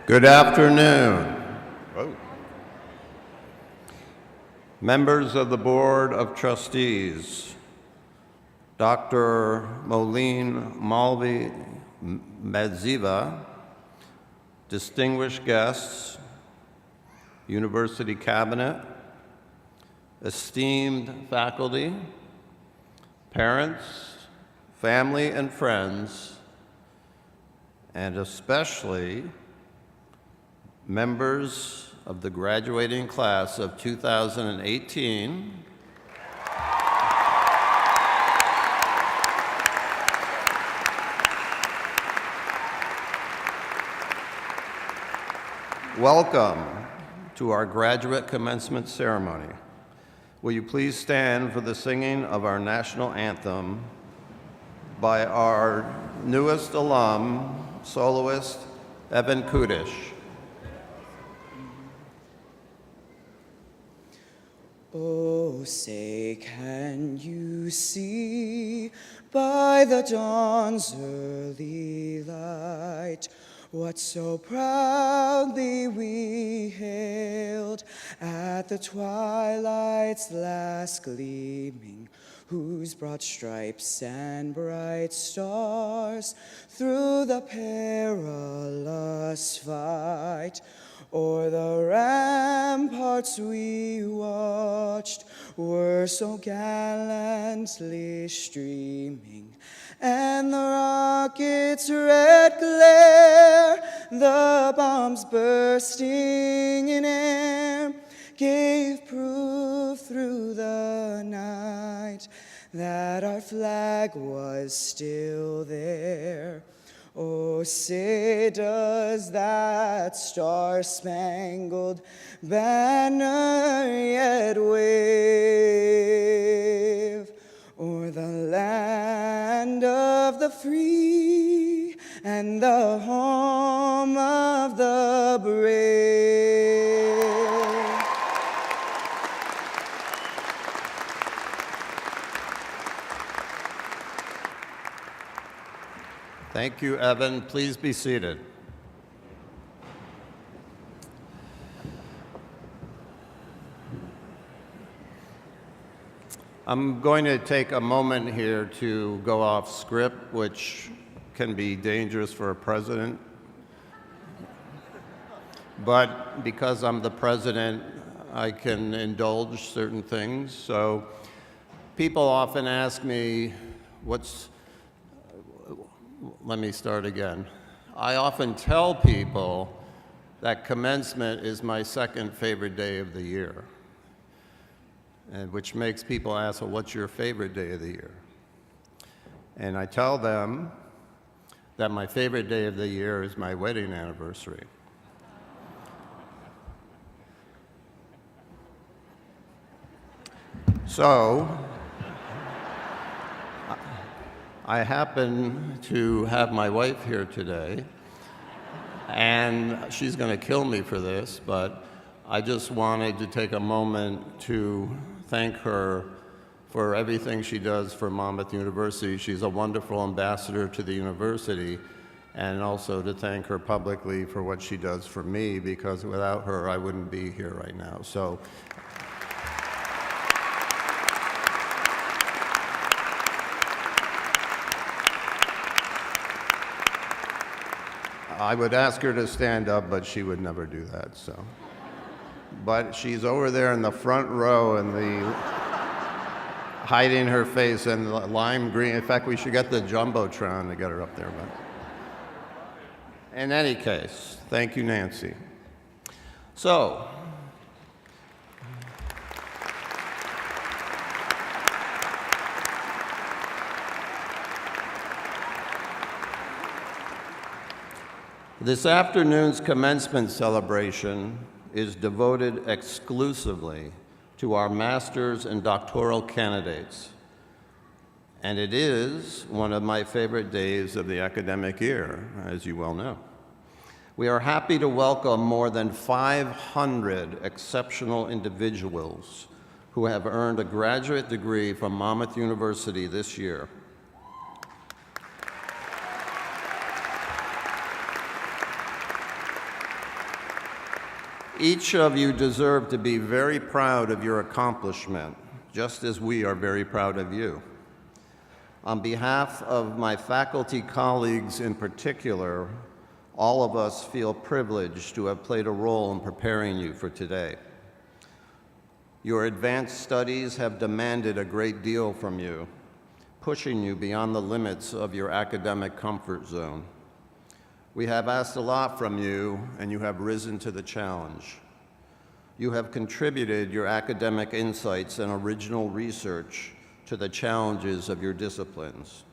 Good afternoon. Whoa. Members of the Board of Trustees, Dr. Moleen Madziva, distinguished guests, University Cabinet, esteemed faculty, parents, family and friends, and especially members of the graduating class of 2018, welcome to our graduate commencement ceremony. Will you please stand for the singing of our national anthem by our newest alum, soloist, Evan Kudish. Oh, say, can you see by the dawn's early light what so proudly we hailed at the twilight's last gleaming, whose broad stripes and bright stars through the perilous fight o'er the ramparts we watched were so gallantly streaming, and the rocket's red glare, the bombs bursting in air, gave proof through the night that our flag was still there. Oh, say, does that star-spangled banner yet wave o'er the land of the free and the home of the brave? Thank you, Evan. Please be seated. I'm going to take a moment here to go off script, which can be dangerous for a president. But because I'm the president, I can indulge certain things. So people often ask me, let me start again. I often tell people that commencement is my second favorite day of the year, and which makes people ask, well, what's your favorite day of the year? And I tell them that my favorite day of the year is my wedding anniversary. So, I happen to have my wife here today, and she's going to kill me for this, but I just wanted to take a moment to thank her for everything she does for Monmouth University. She's a wonderful ambassador to the university, and also to thank her publicly for what she does for me, because without her, I wouldn't be here right now. So. I would ask her to stand up, but she would never do that, so. But she's over there in the front row hiding her face in the lime green. In fact, we should get the Jumbotron to get her up there. But in any case, thank you, Nancy. So, this afternoon's commencement celebration is devoted exclusively to our master's and doctoral candidates, and it is one of my favorite days of the academic year, as you well know. We are happy to welcome more than 500 exceptional individuals who have earned a graduate degree from Monmouth University this year. Each of you deserve to be very proud of your accomplishment, just as we are very proud of you. On behalf of my faculty colleagues in particular, all of us feel privileged to have played a role in preparing you for today. Your advanced studies have demanded a great deal from you, pushing you beyond the limits of your academic comfort zone. We have asked a lot from you, and you have risen to the challenge. You have contributed your academic insights and original research to the challenges of your disciplines.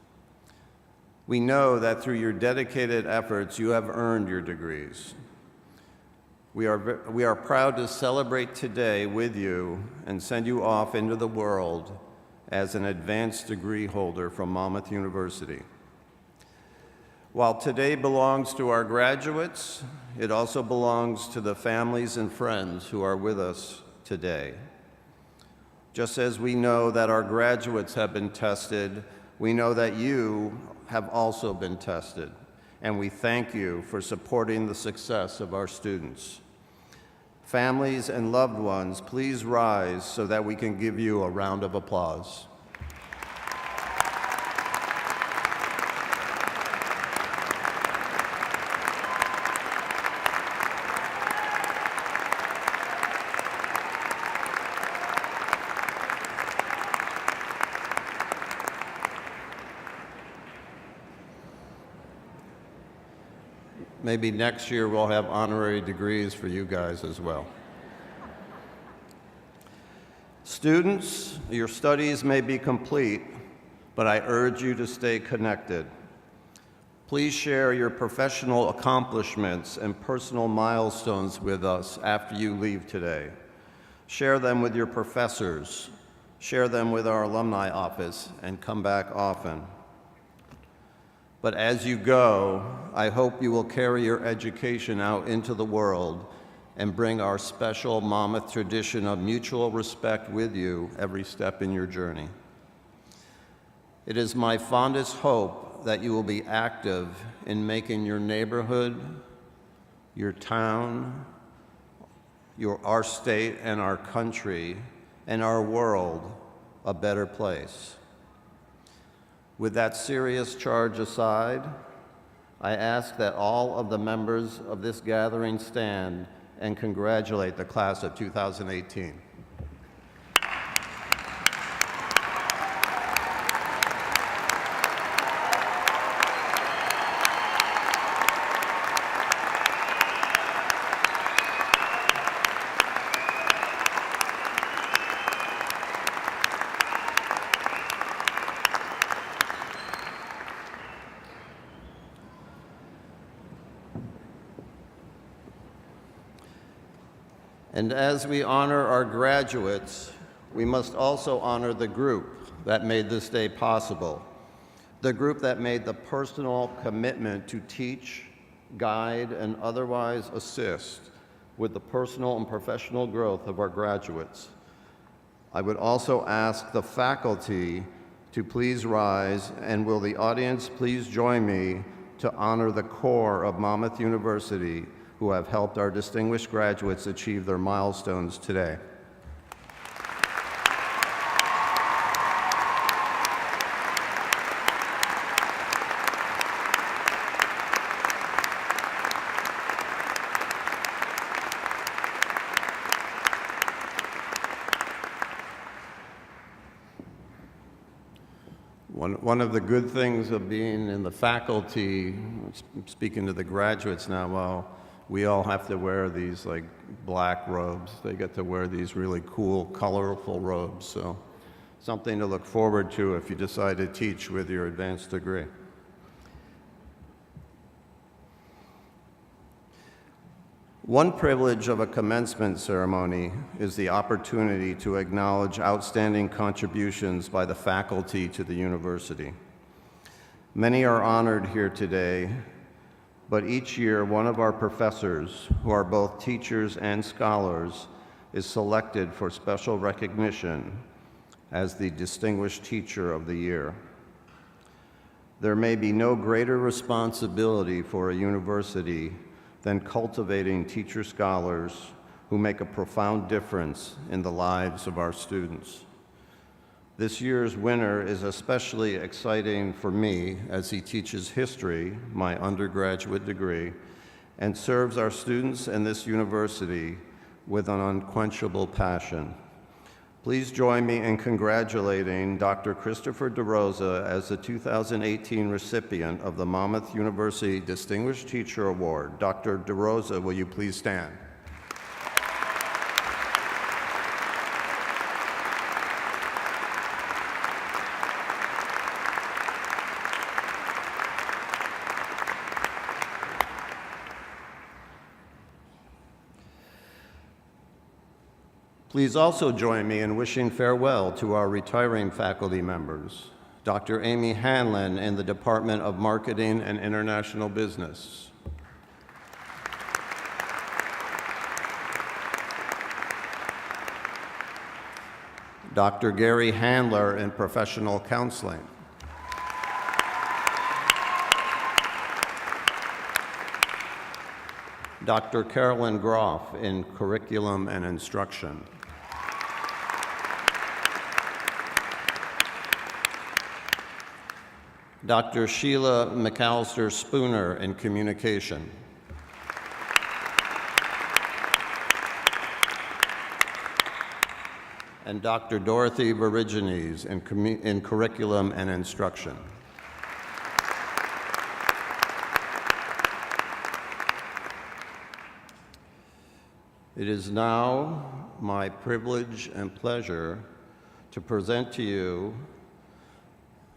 We know that through your dedicated efforts, you have earned your degrees. We are proud to celebrate today with you and send you off into the world as an advanced degree holder from Monmouth University. While today belongs to our graduates, it also belongs to the families and friends who are with us today. Just as we know that our graduates have been tested, we know that you have also been tested, and we thank you for supporting the success of our students. Families and loved ones, please rise so that we can give you a round of applause. Maybe next year we'll have honorary degrees for you guys as well. Students, your studies may be complete, but I urge you to stay connected. Please share your professional accomplishments and personal milestones with us after you leave today. Share them with your professors, share them with our alumni office, and come back often. But as you go, I hope you will carry your education out into the world and bring our special Monmouth tradition of mutual respect with you every step in your journey. It is my fondest hope that you will be active in making your neighborhood, your town, our state and our country, and our world a better place. With that serious charge aside, I ask that all of the members of this gathering stand and congratulate the class of 2018. And as we honor our graduates, we must also honor the group that made this day possible, the group that made the personal commitment to teach, guide, and otherwise assist with the personal and professional growth of our graduates. I would also ask the faculty to please rise, and will the audience please join me to honor the core of Monmouth University who have helped our distinguished graduates achieve their milestones today. One of the good things of being in the faculty, speaking to the graduates now, well, we all have to wear these like black robes. They get to wear these really cool, colorful robes. So something to look forward to if you decide to teach with your advanced degree. One privilege of a commencement ceremony is the opportunity to acknowledge outstanding contributions by the faculty to the university. Many are honored here today, but each year one of our professors, who are both teachers and scholars, is selected for special recognition as the Distinguished Teacher of the Year. There may be no greater responsibility for a university than cultivating teacher scholars who make a profound difference in the lives of our students. This year's winner is especially exciting for me as he teaches history, my undergraduate degree, and serves our students and this university with an unquenchable passion. Please join me in congratulating Dr. Christopher DeRosa as the 2018 recipient of the Monmouth University Distinguished Teacher Award. Dr. DeRosa, will you please stand? Please also join me in wishing farewell to our retiring faculty members, Dr. Amy Hanlon in the Department of Marketing and International Business, Dr. Gary Handler in Professional Counseling, Dr. Carolyn Groff in Curriculum and Instruction, Dr. Sheila McAllister Spooner in Communication, and Dr. Dorothy Verigenes in Curriculum and Instruction. It is now my privilege and pleasure to present to you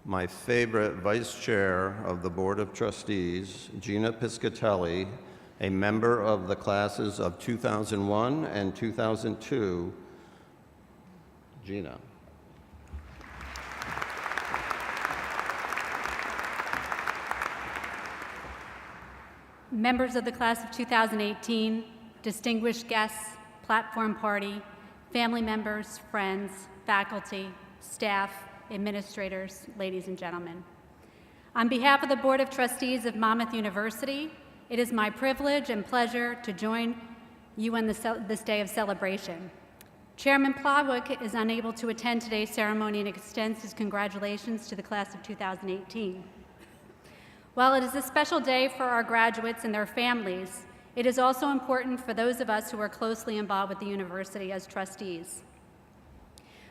my favorite Vice Chair of the Board of Trustees, Gina Piscatelli, a member of the classes of 2001 and 2002. Gina. Members of the class of 2018, distinguished guests, platform party, family members, friends, faculty, staff, administrators, ladies and gentlemen. On behalf of the Board of Trustees of Monmouth University, it is my privilege and pleasure to join you on this day of celebration. Chairman Plotwick is unable to attend today's ceremony and extends his congratulations to the class of 2018. While it is a special day for our graduates and their families, it is also important for those of us who are closely involved with the university as trustees.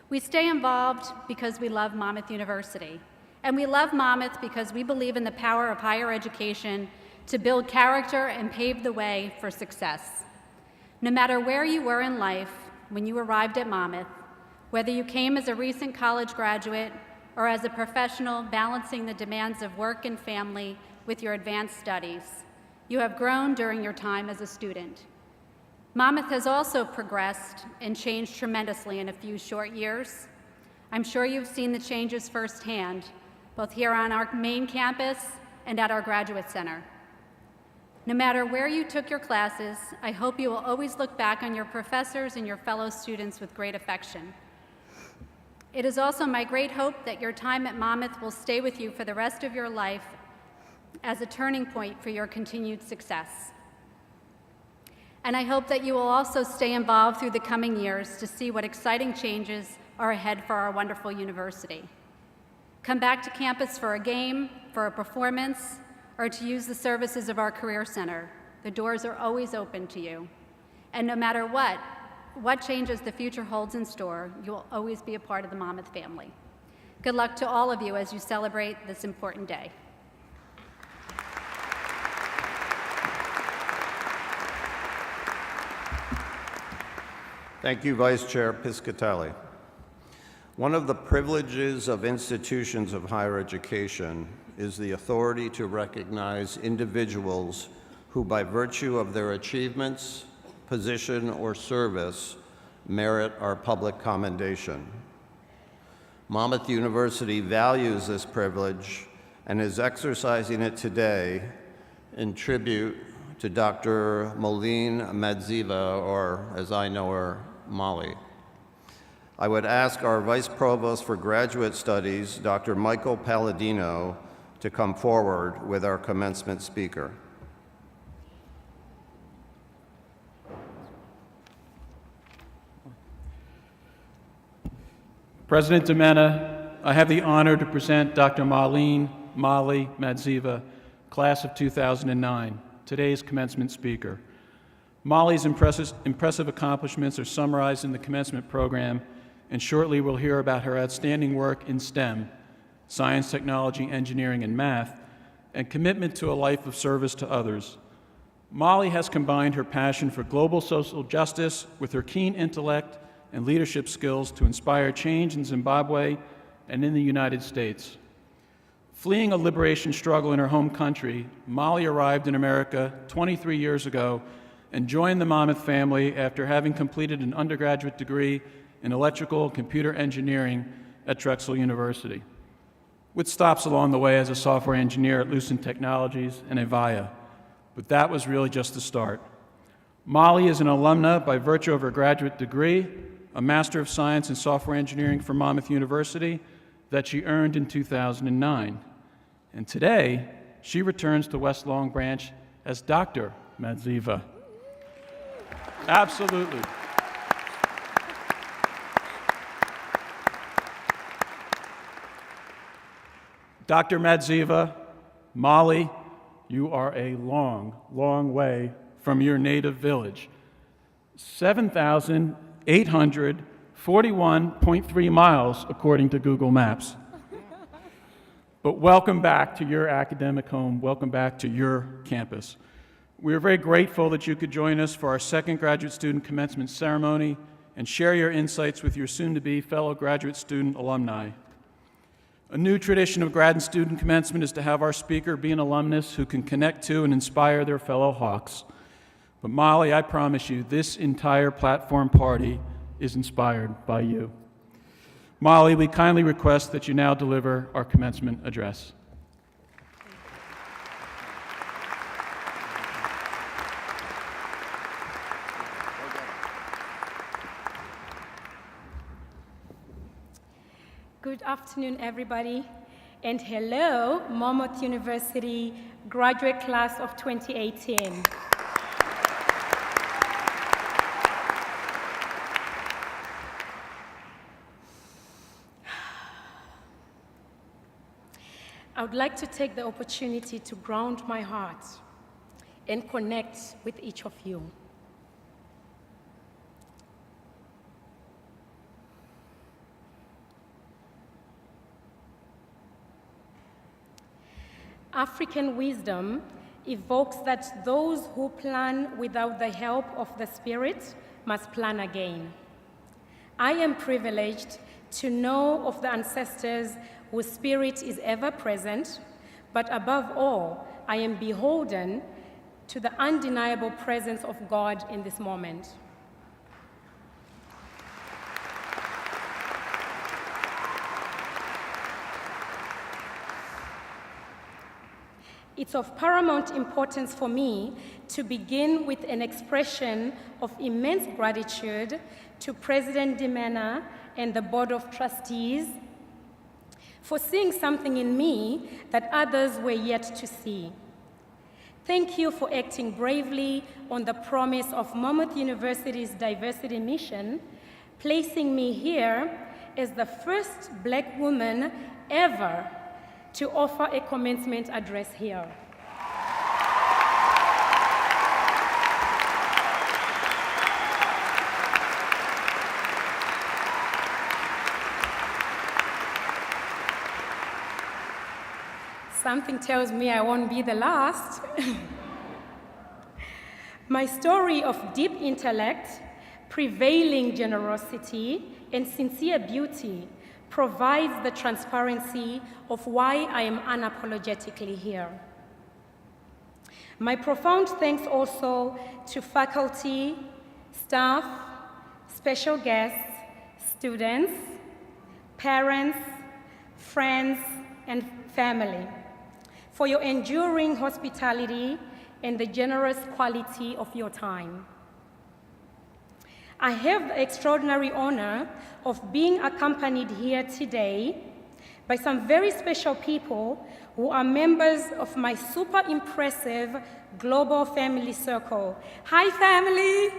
We stay involved because we love Monmouth University, and we love Monmouth because we believe in the power of higher education to build character and pave the way for success. No matter where you were in life when you arrived at Monmouth, whether you came as a recent college graduate or as a professional balancing the demands of work and family with your advanced studies, you have grown during your time as a student. Monmouth has also progressed and changed tremendously in a few short years. I'm sure you've seen the changes firsthand, both here on our main campus and at our Graduate Center. No matter where you took your classes, I hope you will always look back on your professors and your fellow students with great affection. It is also my great hope that your time at Monmouth will stay with you for the rest of your life as a turning point for your continued success. And I hope that you will also stay involved through the coming years to see what exciting changes are ahead for our wonderful university. Come back to campus for a game, for a performance, or to use the services of our Career Center. The doors are always open to you. And no matter what changes the future holds in store, you will always be a part of the Monmouth family. Good luck to all of you as you celebrate this important day. Thank you, Vice Chair Piscatelli. One of the privileges of institutions of higher education is the authority to recognize individuals who, by virtue of their achievements, position, or service, merit our public commendation. Monmouth University values this privilege and is exercising it today in tribute to Dr. Moleen Madziva, or as I know her, Molly. I would ask our Vice Provost for Graduate Studies, Dr. Michael Palladino, to come forward with our commencement speaker. President Dimena, I have the honor to present Dr. Moleen Madziva, class of 2009, today's commencement speaker. Molly's impressive accomplishments are summarized in the commencement program, and shortly we'll hear about her outstanding work in STEM, science, technology, engineering, and math, and commitment to a life of service to others. Molly has combined her passion for global social justice with her keen intellect and leadership skills to inspire change in Zimbabwe and in the United States. Fleeing a liberation struggle in her home country, Molly arrived in America 23 years ago and joined the Monmouth family after having completed an undergraduate degree in electrical and computer engineering at Drexel University, with stops along the way as a software engineer at Lucent Technologies and Avaya. But that was really just the start. Molly is an alumna by virtue of her graduate degree, a Master of Science in Software Engineering from Monmouth University that she earned in 2009. And today, she returns to West Long Branch as Dr. Madziva. Absolutely. Dr. Madziva, Molly, you are a long, long way from your native village. 7,841.3 miles, according to Google Maps. But welcome back to your academic home. Welcome back to your campus. We are very grateful that you could join us for our second graduate student commencement ceremony and share your insights with your soon-to-be fellow graduate student alumni. A new tradition of grad and student commencement is to have our speaker be an alumnus who can connect to and inspire their fellow Hawks. But Molly, I promise you, this entire platform party is inspired by you. Molly, we kindly request that you now deliver our commencement address. Good afternoon, everybody, and hello, Monmouth University graduate class of 2018. I would like to take the opportunity to ground my heart and connect with each of you. African wisdom evokes that those who plan without the help of the Spirit must plan again. I am privileged to know of the ancestors whose spirit is ever present, but above all, I am beholden to the undeniable presence of God in this moment. It's of paramount importance for me to begin with an expression of immense gratitude to President Dimena and the Board of Trustees for seeing something in me that others were yet to see. Thank you for acting bravely on the promise of Monmouth University's diversity mission, placing me here as the first Black woman ever to offer a commencement address here. Something tells me I won't be the last. My story of deep intellect, prevailing generosity, and sincere beauty provides the transparency of why I am unapologetically here. My profound thanks also to faculty, staff, special guests, students, parents, friends, and family for your enduring hospitality and the generous quality of your time. I have the extraordinary honor of being accompanied here today by some very special people who are members of my super impressive global family circle. Hi, family.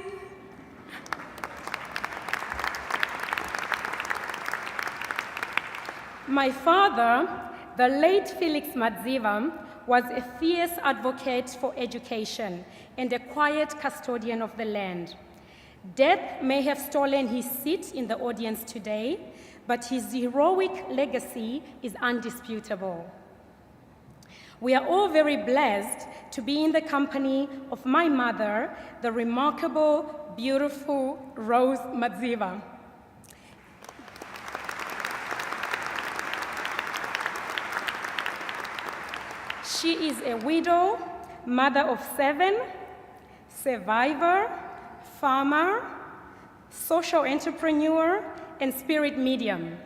My father, the late Felix Madziva, was a fierce advocate for education and a quiet custodian of the land. Death may have stolen his seat in the audience today, but his heroic legacy is undisputable. We are all very blessed to be in the company of my mother, the remarkable, beautiful Rose Madziva. She is a widow, mother of 7, survivor, farmer, social entrepreneur, and spirit medium.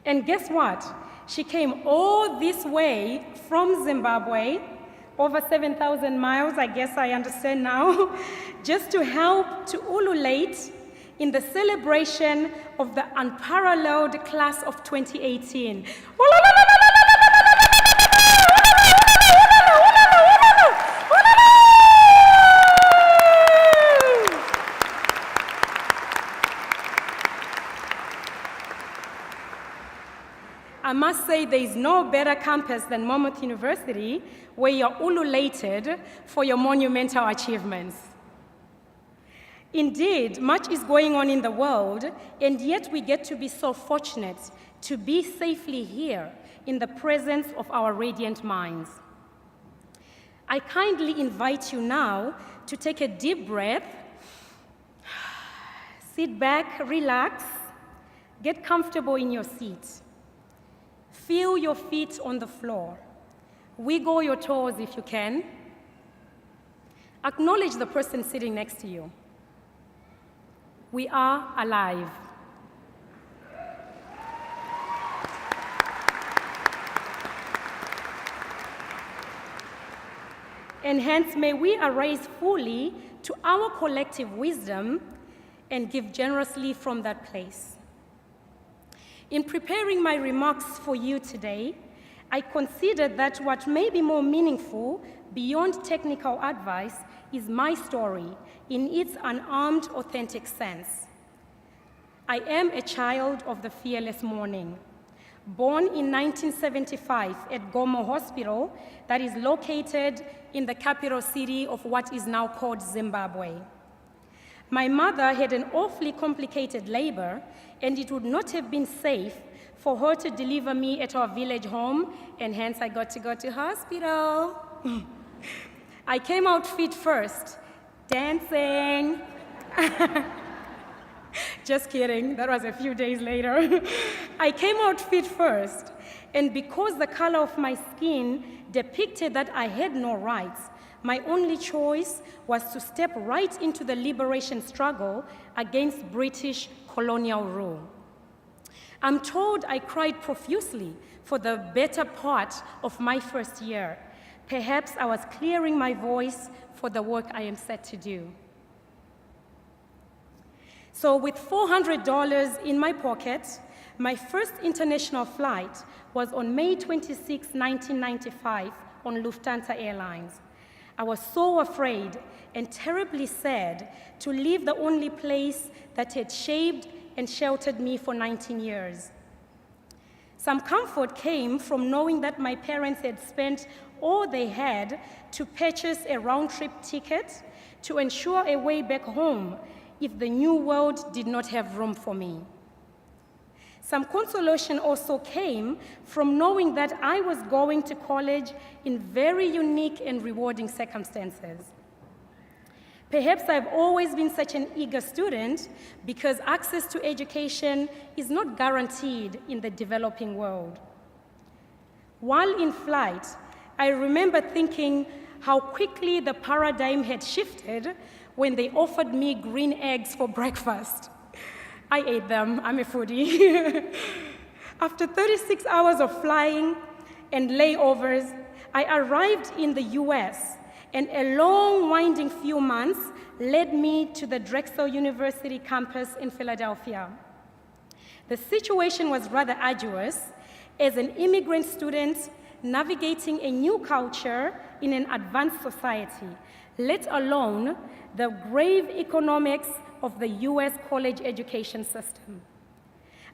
And guess what? She came all this way from Zimbabwe, over 7,000 miles, I guess I understand now, just to help to ululate in the celebration of the unparalleled class of 2018. I must say there is no better campus than Monmouth University where you're ululated for your monumental achievements. Indeed, much is going on in the world, and yet we get to be so fortunate to be safely here in the presence of our radiant minds. I kindly invite you now to take a deep breath, sit back, relax, get comfortable in your seat. Feel your feet on the floor. Wiggle your toes if you can. Acknowledge the person sitting next to you. We are alive. And hence, may we arise fully to our collective wisdom and give generously from that place. In preparing my remarks for you today, I considered that what may be more meaningful beyond technical advice is my story in its unarmed, authentic sense. I am a child of the fearless morning, born in 1975 at Gomo Hospital that is located in the capital city of what is now called Zimbabwe. My mother had an awfully complicated labor, and it would not have been safe for her to deliver me at our village home, and hence I got to go to hospital. I came out feet first, dancing. Just kidding, that was a few days later. I came out feet first, and because the color of my skin depicted that I had no rights, my only choice was to step right into the liberation struggle against British colonial rule. I'm told I cried profusely for the better part of my first year. Perhaps I was clearing my voice for the work I am set to do. So with $400 in my pocket, my first international flight was on May 26, 1995 on Lufthansa Airlines. I was so afraid and terribly sad to leave the only place that had shaped and sheltered me for 19 years. Some comfort came from knowing that my parents had spent all they had to purchase a round-trip ticket to ensure a way back home if the new world did not have room for me. Some consolation also came from knowing that I was going to college in very unique and rewarding circumstances. Perhaps I've always been such an eager student because access to education is not guaranteed in the developing world. While in flight, I remember thinking how quickly the paradigm had shifted when they offered me green eggs for breakfast. I ate them, I'm a foodie. After 36 hours of flying and layovers, I arrived in the US, and a long, winding few months led me to the Drexel University campus in Philadelphia. The situation was rather arduous as an immigrant student navigating a new culture in an advanced society, let alone the grave economics of the US college education system.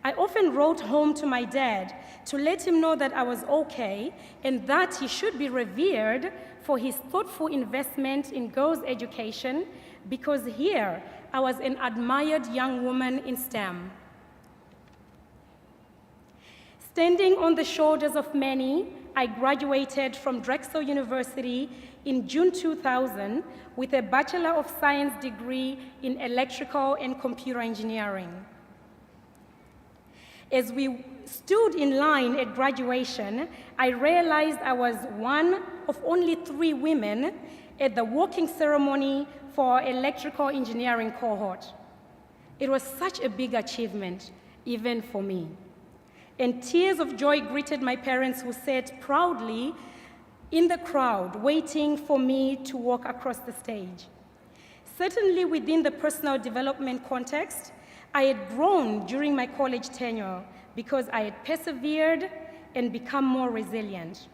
I often wrote home to my dad to let him know that I was okay and that he should be revered for his thoughtful investment in girls' education, because here I was an admired young woman in STEM. Standing on the shoulders of many, I graduated from Drexel University in June 2000 with a Bachelor of Science degree in Electrical and Computer Engineering. As we stood in line at graduation, I realized I was one of only 3 women at the walking ceremony for our electrical engineering cohort. It was such a big achievement, even for me. And tears of joy greeted my parents, who sat proudly in the crowd, waiting for me to walk across the stage. Certainly within the personal development context, I had grown during my college tenure because I had persevered and become more resilient.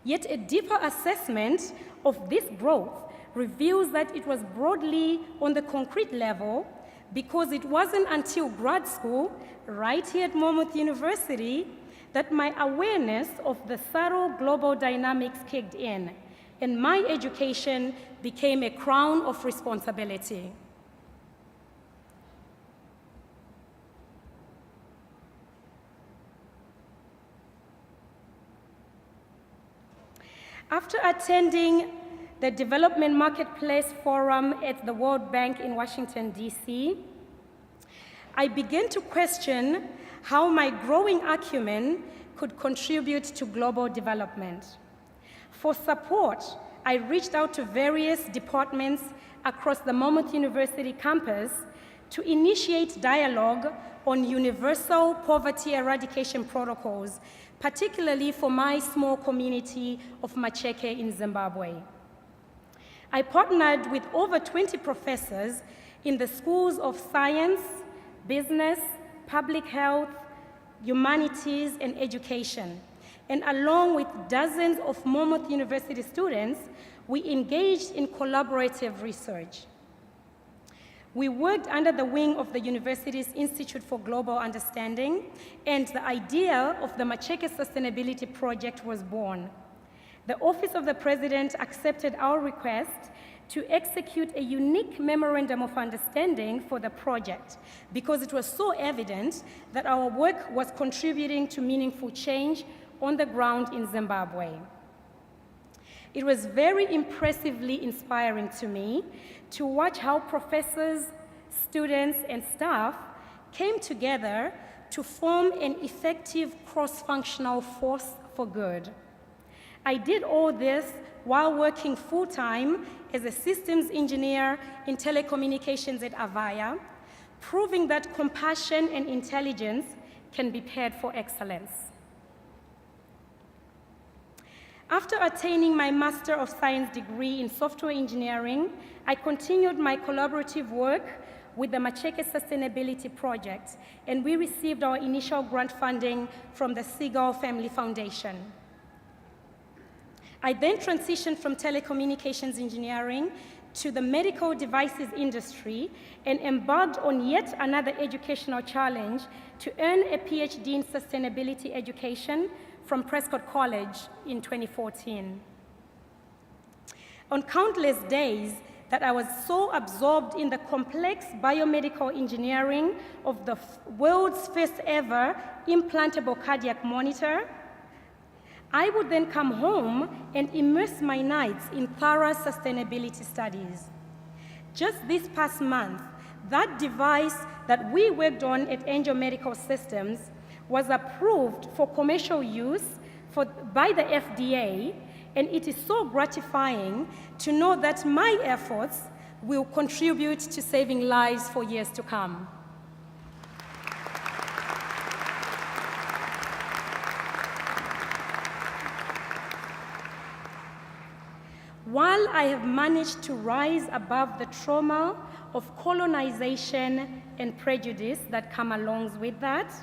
Yet a deeper assessment of this growth reveals that it was broadly on the concrete level, because it wasn't until grad school, right here at Monmouth University, that my awareness of the subtle global dynamics kicked in, and my education became a crown of responsibility. After attending the Development Marketplace Forum at the World Bank in Washington, D.C., I began to question how my growing acumen could contribute to global development. For support, I reached out to various departments across the Monmouth University campus to initiate dialogue on universal poverty eradication protocols, particularly for my small community of Macheke in Zimbabwe. I partnered with over 20 professors in the schools of science, business, public health, humanities, and education. And along with dozens of Monmouth University students, we engaged in collaborative research. We worked under the wing of the university's Institute for Global Understanding, and the idea of the Macheke Sustainability Project was born. The Office of the President accepted our request to execute a unique memorandum of understanding for the project, because it was so evident that our work was contributing to meaningful change on the ground in Zimbabwe. It was very impressively inspiring to me to watch how professors, students, and staff came together to form an effective cross-functional force for good. I did all this while working full-time as a systems engineer in telecommunications at Avaya, proving that compassion and intelligence can be paired for excellence. After attaining my Master of Science degree in software engineering, I continued my collaborative work with the Macheke Sustainability Project, and we received our initial grant funding from the Seagull Family Foundation. I then transitioned from telecommunications engineering to the medical devices industry and embarked on yet another educational challenge to earn a PhD in sustainability education from Prescott College in 2014. On countless days that I was so absorbed in the complex biomedical engineering of the world's first ever implantable cardiac monitor, I would then come home and immerse my nights in thorough sustainability studies. Just this past month, that device that we worked on at Angel Medical Systems was approved for commercial use by the FDA, and it is so gratifying to know that my efforts will contribute to saving lives for years to come. While I have managed to rise above the trauma of colonization and prejudice that come along with that,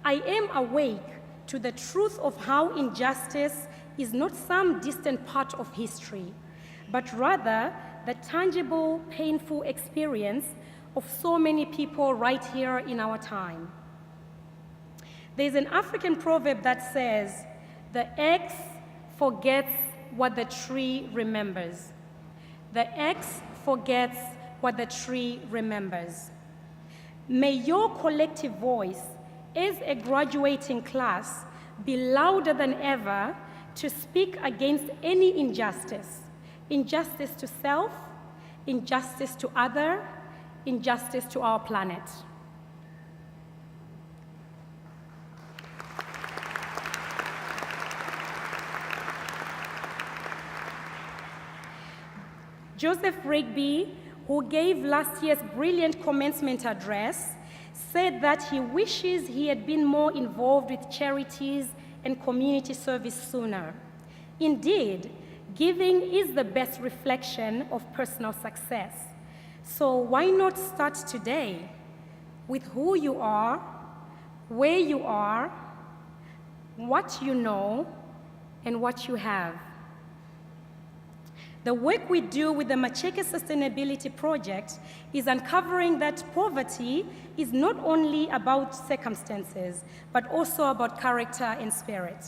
I am awake to the truth of how injustice is not some distant part of history, but rather the tangible, painful experience of so many people right here in our time. There's an African proverb that says, the axe forgets what the tree remembers. The axe forgets what the tree remembers. May your collective voice as a graduating class be louder than ever to speak against any injustice. Injustice to self, injustice to other, injustice to our planet. Joseph Rigby, who gave last year's brilliant commencement address, said that he wishes he had been more involved with charities and community service sooner. Indeed, giving is the best reflection of personal success. So why not start today with who you are, where you are, what you know, and what you have. The work we do with the Macheke Sustainability Project is uncovering that poverty is not only about circumstances, but also about character and spirit.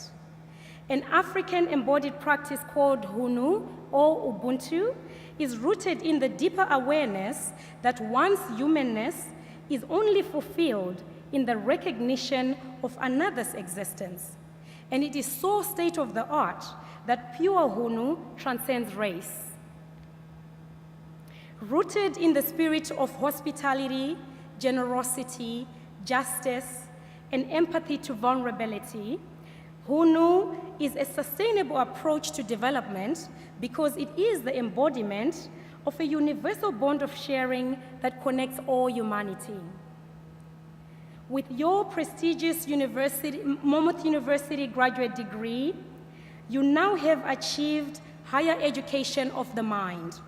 An African embodied practice called Hunu or Ubuntu is rooted in the deeper awareness that one's humanness is only fulfilled in the recognition of another's existence. And it is so state-of-the-art that pure Hunu transcends race. Rooted in the spirit of hospitality, generosity, justice, and empathy to vulnerability, Hunu is a sustainable approach to development because it is the embodiment of a universal bond of sharing that connects all humanity. With your prestigious Monmouth University graduate degree, you now have achieved higher education of the mind.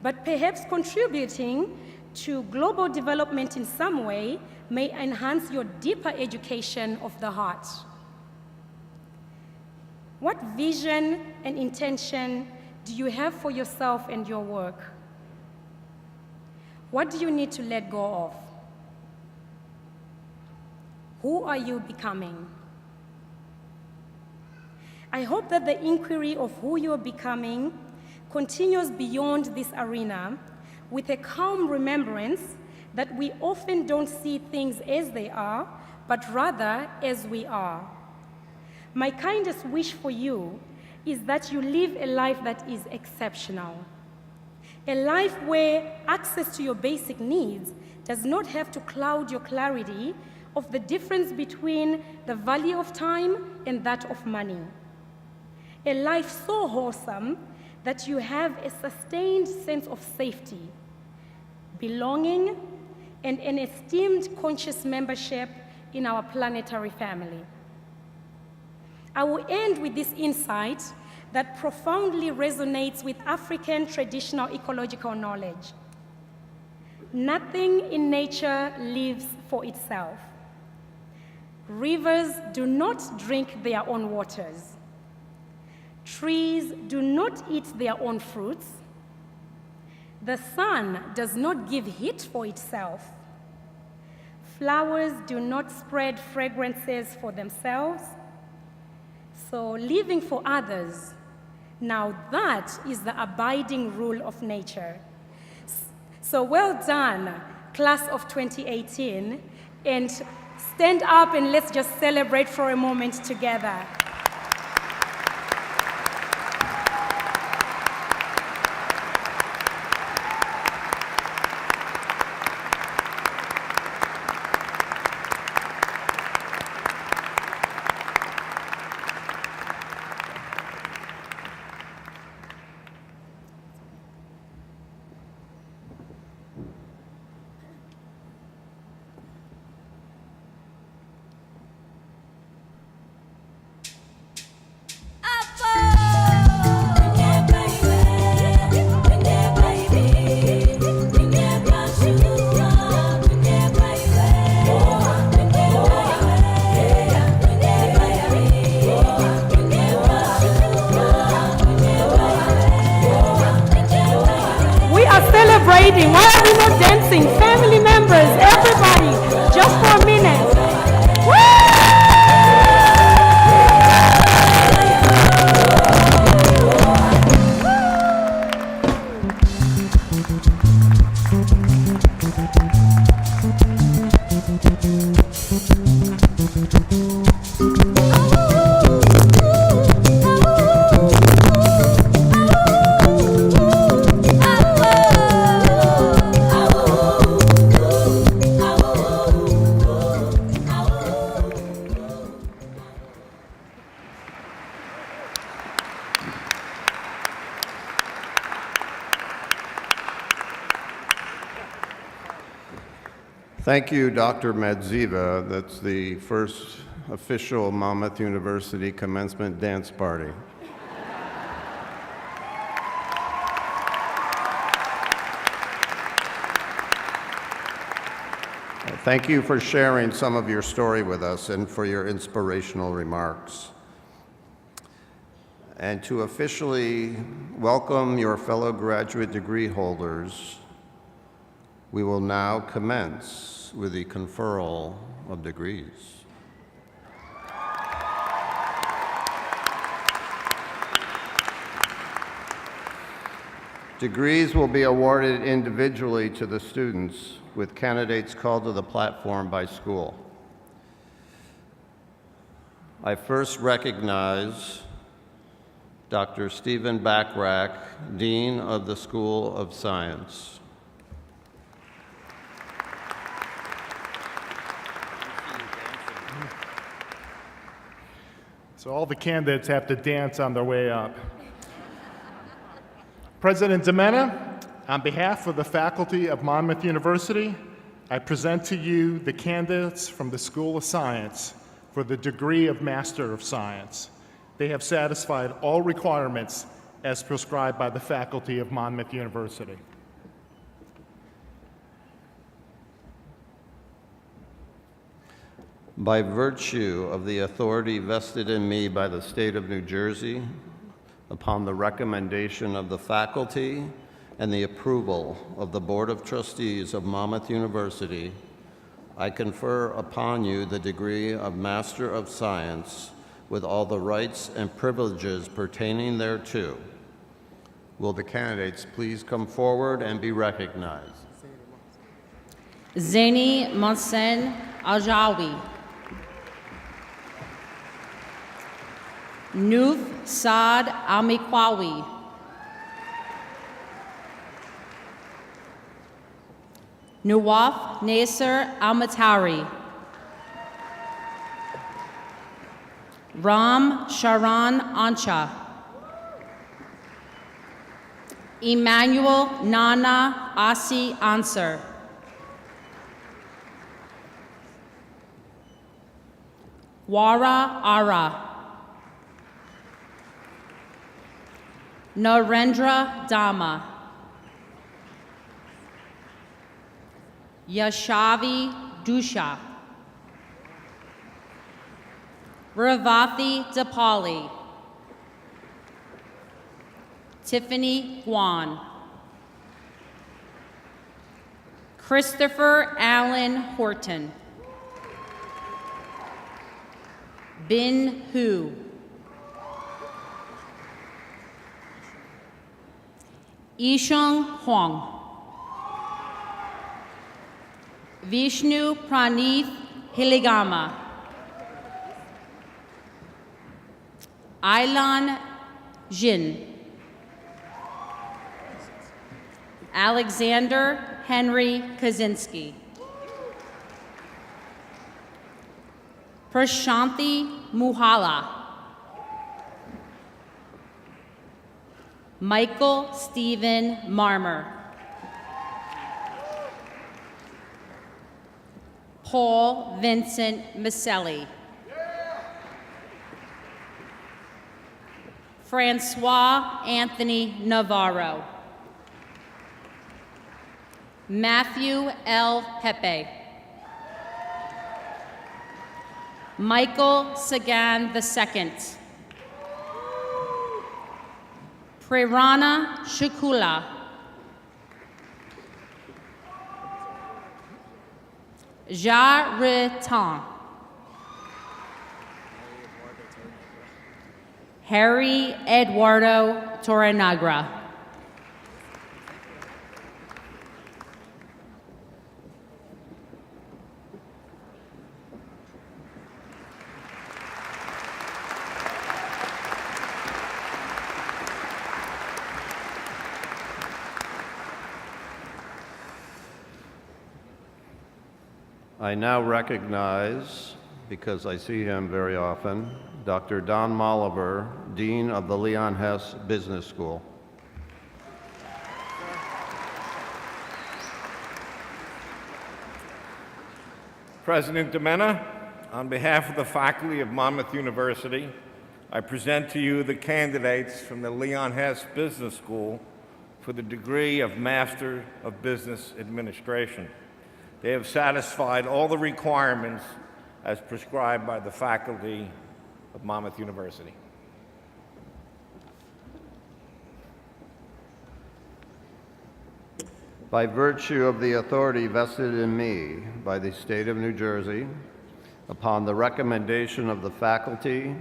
But perhaps contributing to global development in some way may enhance your deeper education of the heart. What vision and intention do you have for yourself and your work? What do you need to let go of? Who are you becoming? I hope that the inquiry of who you are becoming continues beyond this arena with a calm remembrance that we often don't see things as they are, but rather as we are. My kindest wish for you is that you live a life that is exceptional. A life where access to your basic needs does not have to cloud your clarity of the difference between the value of time and that of money. A life so wholesome that you have a sustained sense of safety, belonging, and an esteemed conscious membership in our planetary family. I will end with this insight that profoundly resonates with African traditional ecological knowledge. Nothing in nature lives for itself. Rivers do not drink their own waters. Trees do not eat their own fruits. The sun does not give heat for itself. Flowers do not spread fragrances for themselves. So living for others, now that is the abiding rule of nature. So well done, class of 2018, and stand up and let's just celebrate for a moment together. Celebrating. Why are we not dancing? Family members, everybody, just for a minute. Woo! Thank you, Dr. Madziva. That's the first official Monmouth University commencement dance party. Thank you for sharing some of your story with us and for your inspirational remarks. And to officially welcome your fellow graduate degree holders, we will now commence with the conferral of degrees. Degrees will be awarded individually to the students, with candidates called to the platform by school. I first recognize Dr. Stephen Bachrach, Dean of the School of Science. So all the candidates have to dance on their way up. President Dimena, on behalf of the faculty of Monmouth University, I present to you the candidates from the School of Science for the degree of Master of Science. They have satisfied all requirements as prescribed by the faculty of Monmouth University. By virtue of the authority vested in me by the state of New Jersey, upon the recommendation of the faculty and the approval of the Board of Trustees of Monmouth University, I confer upon you the degree of Master of Science with all the rights and privileges pertaining thereto. Will the candidates please come forward and be recognized? Zaini Mohsen Aljawi. Nuf Saad Amikwawi. Nawaf Nasser Almatari. Ram Sharan Ancha. Emmanuel Nana Asi Ansar. Wara Ara. Narendra Dama. Yashavi Dusha. Ravathi Dapali. Tiffany Guan. Christopher Allen Horton. Bin Hu. Yisheng Huang. Vishnu Pranith Hiligama. Ailan Jin. Alexander Henry Kaczynski. Prashanthi Muhala. Michael Stephen Marmer. Paul Vincent Maselli. Francois Anthony Navarro. Matthew L. Pepe. Michael Sagan II. Prerana Shukula. Jaritan. Harry Eduardo Torrenagra. I now recognize, because I see him very often, Dr. Don Molliver, Dean of the Leon Hess Business School. President Demena, on behalf of the faculty of Monmouth University, I present to you the candidates from the Leon Hess Business School for the degree of Master of Business Administration. They have satisfied all the requirements as prescribed by the faculty of Monmouth University. By virtue of the authority vested in me by the State of New Jersey, upon the recommendation of the faculty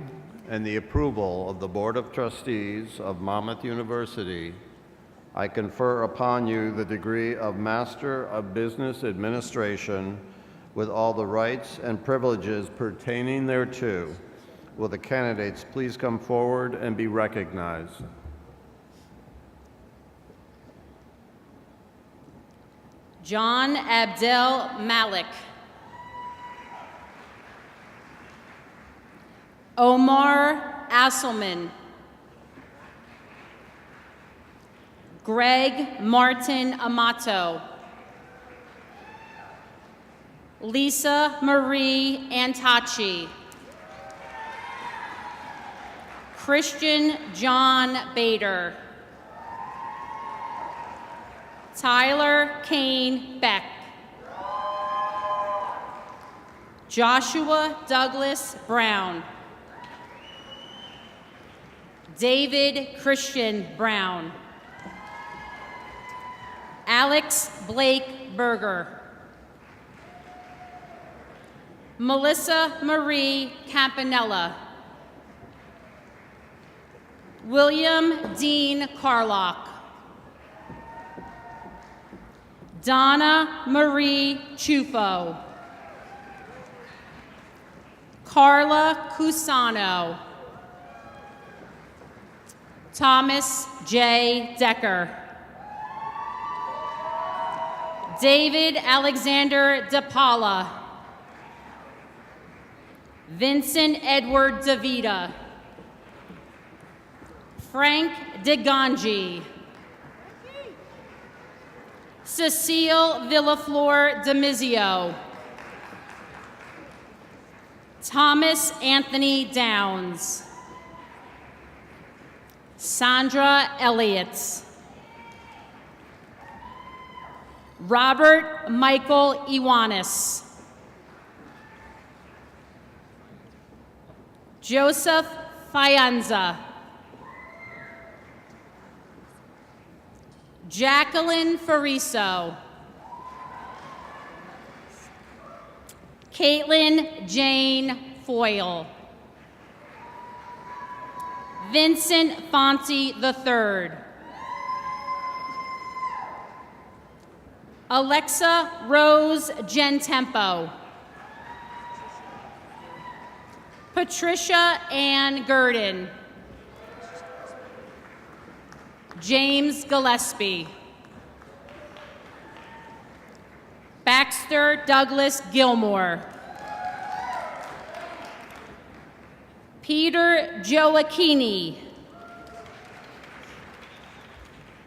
and the approval of the Board of Trustees of Monmouth University, I confer upon you the degree of Master of Business Administration with all the rights and privileges pertaining thereto. Will the candidates please come forward and be recognized? John Abdel Malik. Omar Asselman. Greg Martin Amato. Lisa Marie Antacci. Christian John Bader. Tyler Kane Beck. Joshua Douglas Brown. David Christian Brown. Alex Blake Berger. Melissa Marie Campanella. William Dean Carlock. Donna Marie Chufo. Carla Cusano. Thomas J. Decker. David Alexander DePaula. Vincent Edward DeVita. Frank DeGangi. Cecile Villaflor Demizio. Thomas Anthony Downs. Sandra Elliott. Robert Michael Iwanis. Joseph Fianza. Jacqueline Fariso. Caitlin Jane Foyle. Vincent Fonte III. Alexa Rose Gentempo. Patricia Ann Gurdon. James Gillespie. Baxter Douglas Gilmore. Peter Joachini.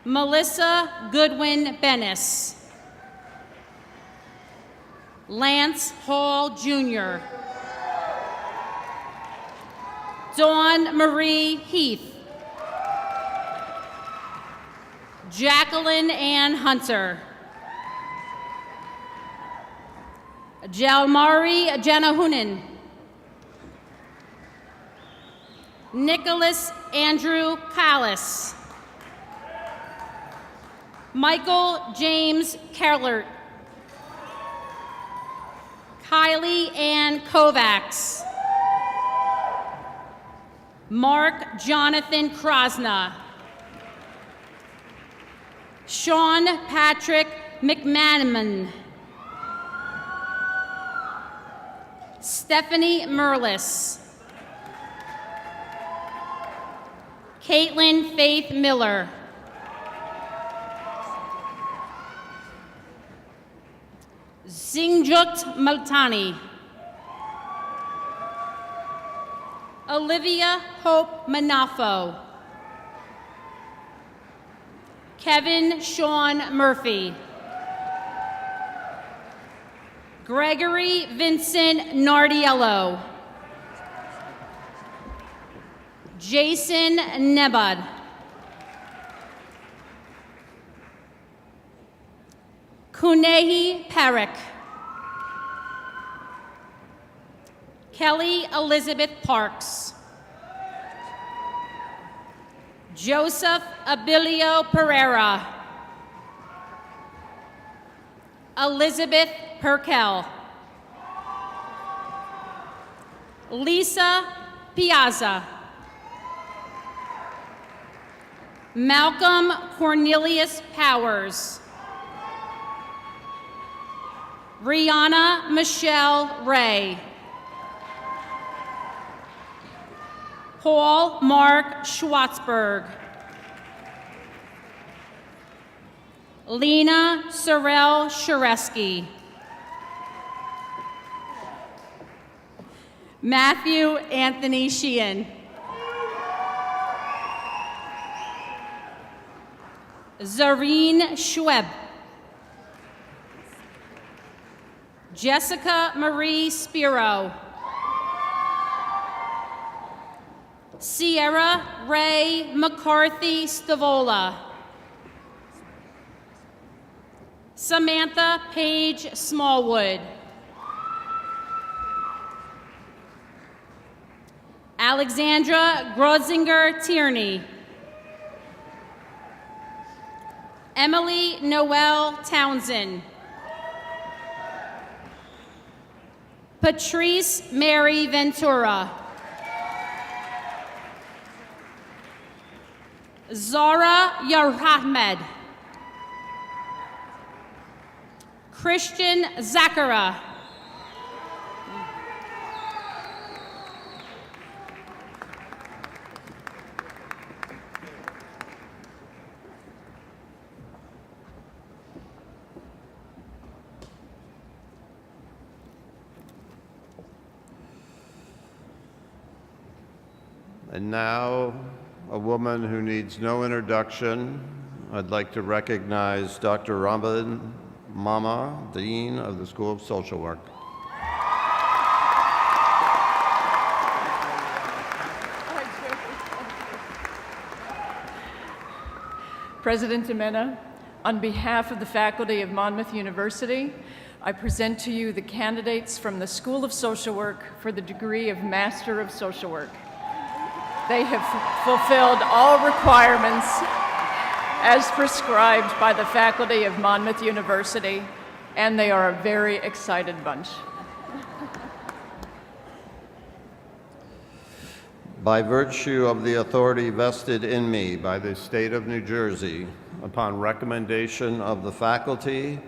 Melissa Goodwin Bennis. Lance Hall Jr. Dawn Marie Heath. Jacqueline Ann Hunter. Jalmari Janahunan. Nicholas Andrew Callis. Michael James Kellert. Kylie Ann Kovacs. Mark Jonathan Krosna. Sean Patrick McManaman. Stephanie Merlis. Caitlin Faith Miller. Singjut Maltani. Olivia Hope Manafo. Kevin Sean Murphy. Gregory Vincent Nardiello. Jason Nebad. Kunehi Parekh. Kelly Elizabeth Parks. Joseph Abilio Pereira. Elizabeth Perkel. Lisa Piazza. Malcolm Cornelius Powers. Rihanna Michelle Ray. Paul Mark Schwartzberg. Lena Sorrell Shareski. Matthew Anthony Sheehan. Zareen Schweb. Jessica Marie Spiro. Sierra Ray McCarthy Stavola. Samantha Paige Smallwood. Alexandra Grodzinger Tierney. Emily Noel Townsend. Patrice Mary Ventura. Zara Yarahmed. Christian Zachara. And now, a woman who needs no introduction. I'd like to recognize Dr. Robin Mama, Dean of the School of Social Work. President Dimena, on behalf of the faculty of Monmouth University, I present to you the candidates from the School of Social Work for the degree of Master of Social Work. They have fulfilled all requirements as prescribed by the faculty of Monmouth University, and they are a very excited bunch. By virtue of the authority vested in me by the state of New Jersey, upon recommendation of the faculty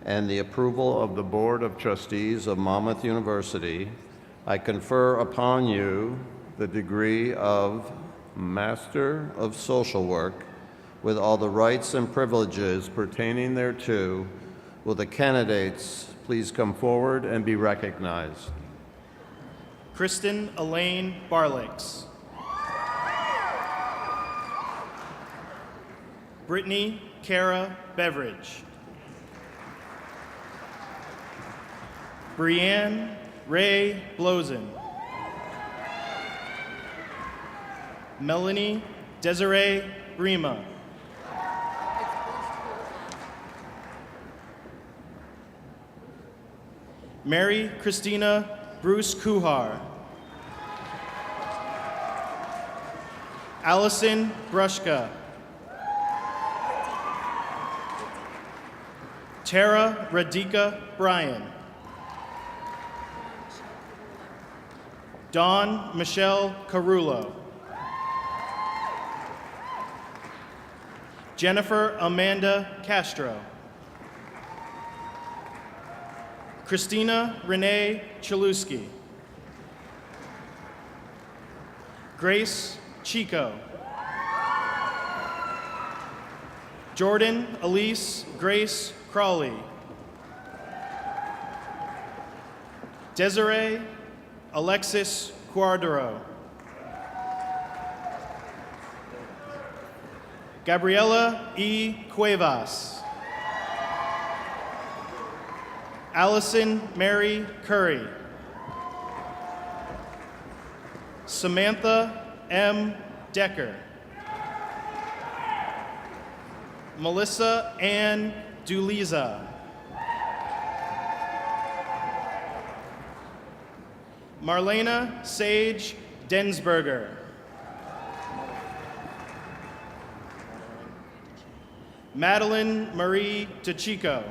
and the approval of the Board of Trustees of Monmouth University, I confer upon you the degree of Master of Social Work with all the rights and privileges pertaining thereto. Will the candidates please come forward and be recognized? Kristen Elaine Barlakes. Brittany Kara Beveridge. Brianne Ray Blozen. Melanie Desiree Brima. Mary Christina Bruce Kuhar. Allison Brushka. Tara Radhika Bryan. Dawn Michelle Carullo. Jennifer Amanda Castro. Christina Renee Chalusky. Grace Chico. Jordan Elise Grace Crawley. Desiree Alexis Cuardero. Gabriela E. Cuevas. Allison Mary Curry. Samantha M. Decker. Melissa Ann Duliza. Marlena Sage Densberger. Madeline Marie DeChico.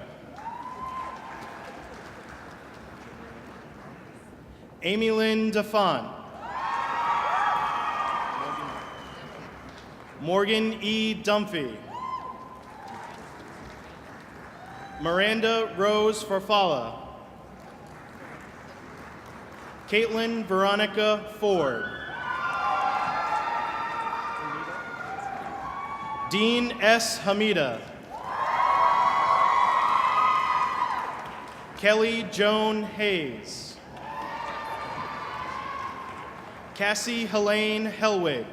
Amy Lynn DeFont. Morgan E. Dunphy. Miranda Rose Farfalla. Caitlin Veronica Ford. Dean S. Hamida. Kelly Joan Hayes. Cassie Helene Helwig.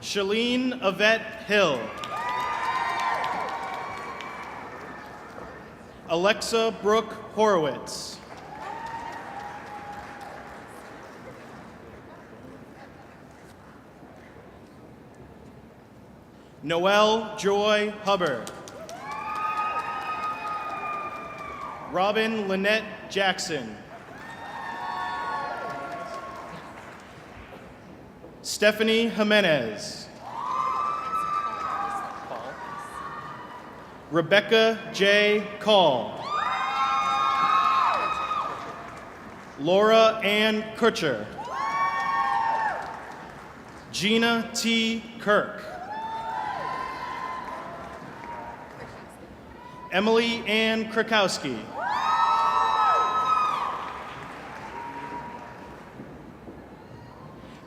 Shalene Yvette Hill. Alexa Brooke Horowitz. Noelle Joy Hubbard. Robin Lynette Jackson. Stephanie Jimenez. Rebecca J. Call. Laura Ann Kutcher. Gina T. Kirk. Emily Ann Krakowski.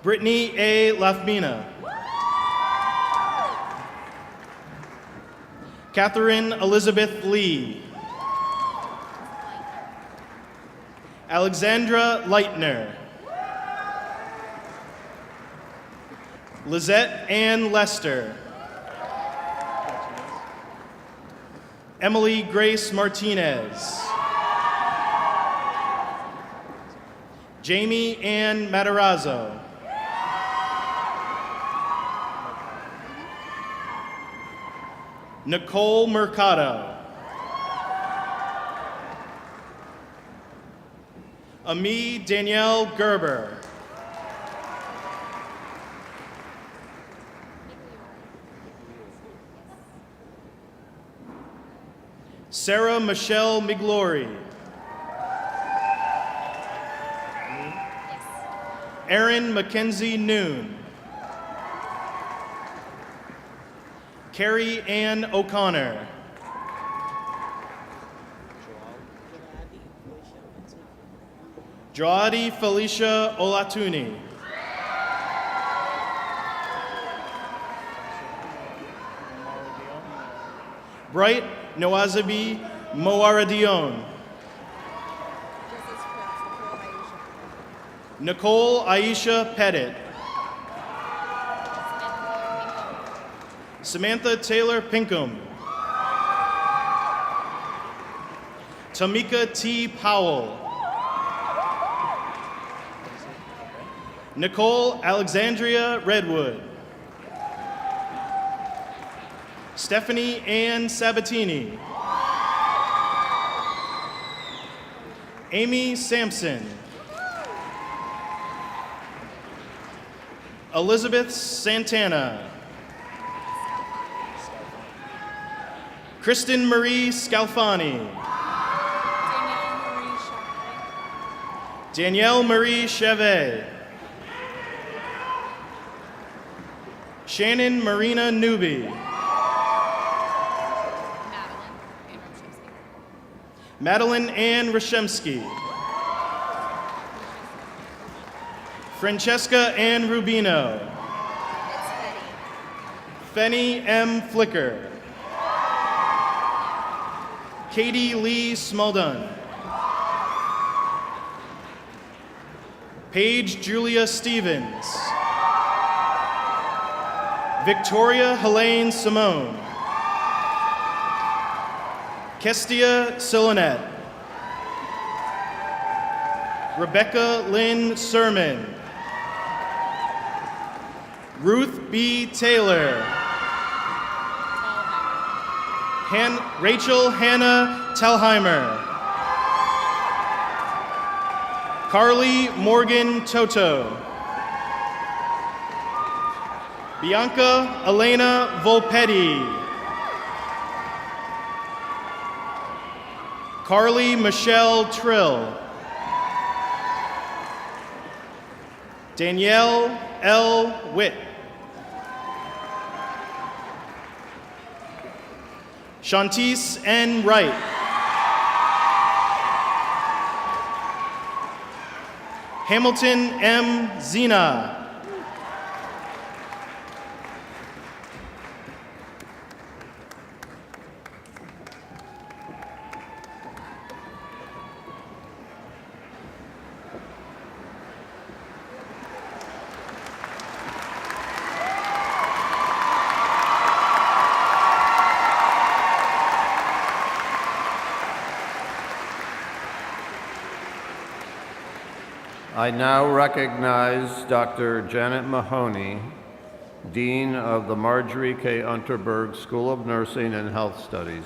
Brittany A. Lafmina. Catherine Elizabeth Lee. Alexandra Leitner. Lizette Ann Lester. Emily Grace Martinez. Jamie Ann Matarazzo. Nicole Mercado. Ami Danielle Gerber. Sarah Michelle Miglori. Erin Mackenzie Noon. Carrie Ann O'Connor. Joadi Felicia Olatuni. Bright Noazabi Moaradion. Nicole Aisha Pettit. Samantha Taylor Pinkham. Tamika T. Powell. Nicole Alexandria Redwood. Stephanie Ann Sabatini. Amy Sampson. Elizabeth Santana. Kristen Marie Scalfani. Danielle Marie Chevet. Shannon Marina Newby. Madeline Ann Rashemsky. Francesca Ann Rubino. Fenny M. Flicker. Katie Lee Smuldun. Paige Julia Stevens. Victoria Helene Simone. Kestia Silonet. Rebecca Lynn Sermon. Ruth B. Taylor. Rachel Hannah Telheimer. Carly Morgan Toto. Bianca Elena Volpetti. Carly Michelle Trill. Danielle L. Witt. Shantice N. Wright. Hamilton M. Zena. I now recognize Dr. Janet Mahoney, Dean of the Marjorie K. Unterberg School of Nursing and Health Studies.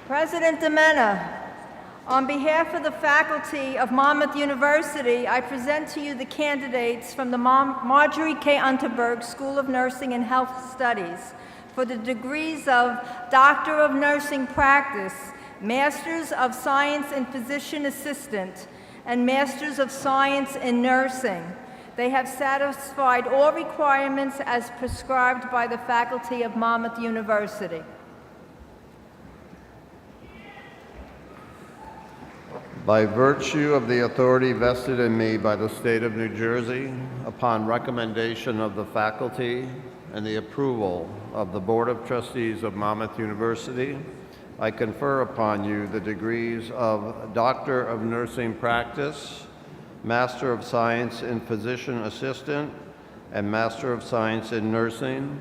President Dimena, on behalf of the faculty of Monmouth University, I present to you the candidates from the Marjorie K. Unterberg School of Nursing and Health Studies for the degrees of Doctor of Nursing Practice, Masters of Science in Physician Assistant, and Masters of Science in Nursing. They have satisfied all requirements as prescribed by the faculty of Monmouth University. By virtue of the authority vested in me by the state of New Jersey, upon recommendation of the faculty and the approval of the Board of Trustees of Monmouth University, I confer upon you the degrees of Doctor of Nursing Practice, Master of Science in Physician Assistant, and Master of Science in Nursing,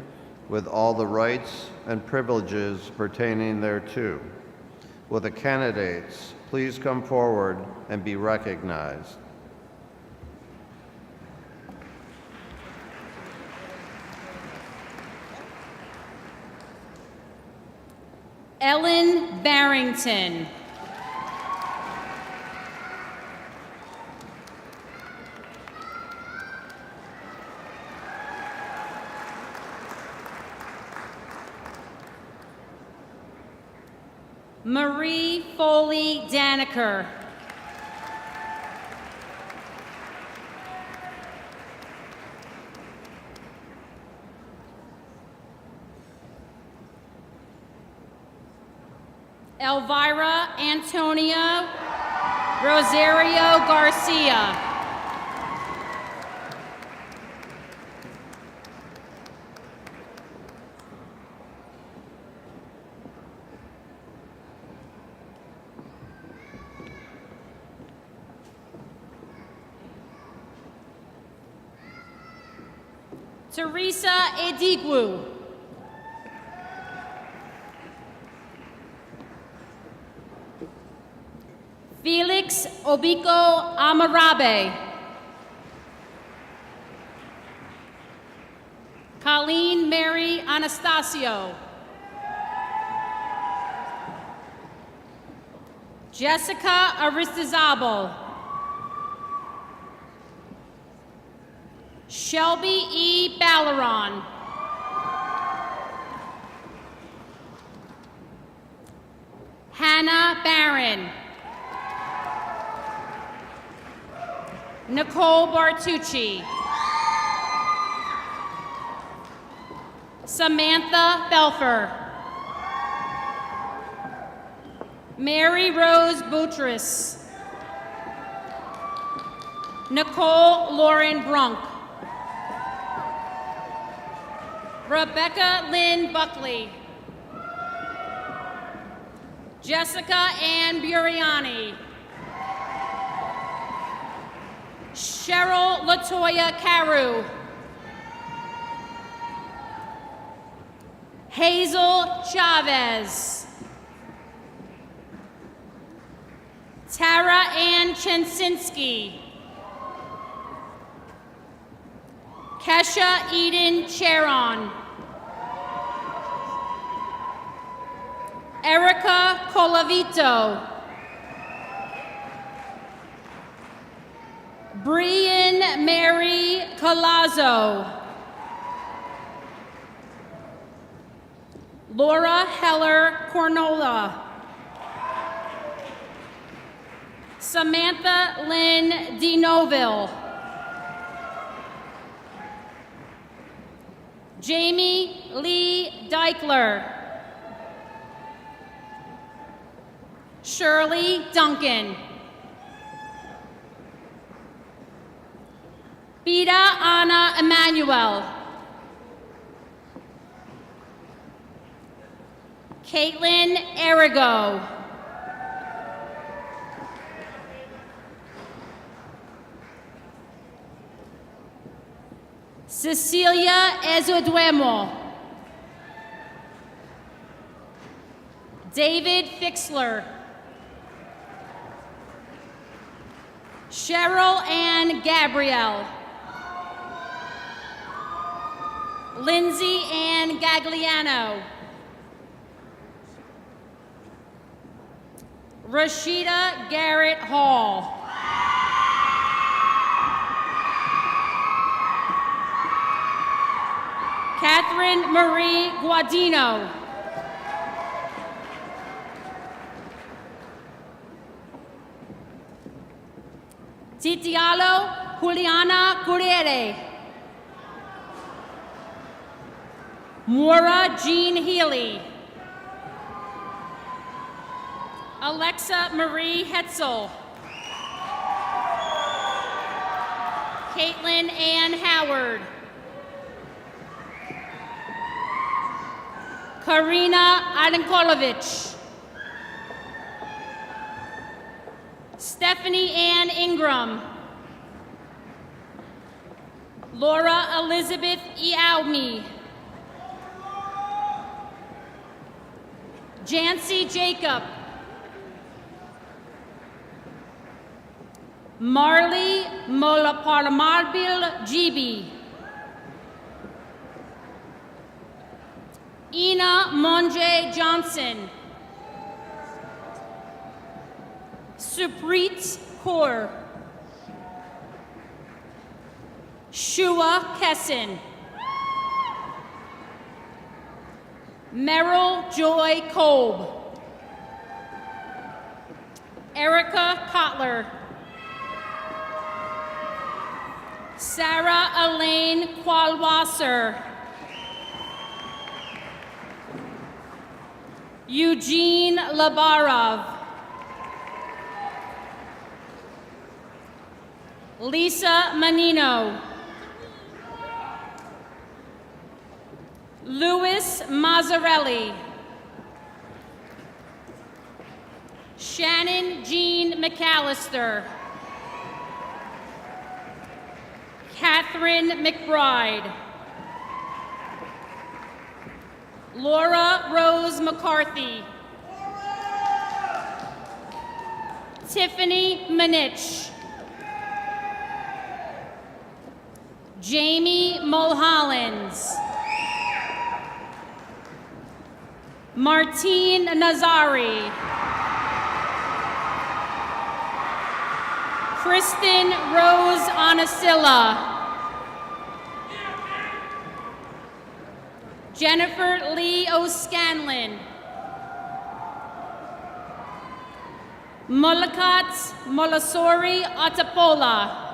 with all the rights and privileges pertaining thereto. Will the candidates please come forward and be recognized? Ellen Barrington. Marie Foley Daniker. Elvira Antonia Rosario Garcia. Teresa Edigwu. Felix Obiko Amarabe. Colleen Mary Anastasio. Jessica Aristizabal. Shelby E. Balleron. Hannah Barron. Nicole Bartucci. Samantha Belfer. Mary Rose Boutros. Nicole Lauren Brunk. Rebecca Lynn Buckley. Jessica Ann Buriani. Cheryl Latoya Carew. Hazel Chavez. Tara Ann Chensinski. Kesha Eden Charon. Erica Colavito. Brian Mary Colazzo. Laura Heller Cornola. Samantha Lynn DeNoville. Jamie Lee Deichler. Shirley Duncan. Bida Anna Emanuel. Caitlin Arrigo. Cecilia Ezoduemo. David Fixler. Cheryl Ann Gabrielle. Lindsay Ann Gagliano. Rashida Garrett Hall. Catherine Marie Guadino. Titialo Juliana Corriere. Maura Jean Healy. Alexa Marie Hetzel. Caitlin Ann Howard. Karina Adenkolovich. Stephanie Ann Ingram. Laura Elizabeth Eaumi. Jancy Jacob. Marley Molaparmarbil Gibi. Ina Monje Johnson. Suprit Kaur. Shua Kessin. Merrill Joy Kolb. Erica Kotler. Sarah Elaine Qualwasser. Eugene Labarov. Lisa Manino. Louis Mazzarelli. Shannon Jean McAllister. Catherine McBride. Laura Rose McCarthy. Tiffany Manich. Jamie Mulhollins. Martine Nazari. Kristen Rose Anasilla. Jennifer Lee O'Scanlan. Mulakat Molasori Atapola.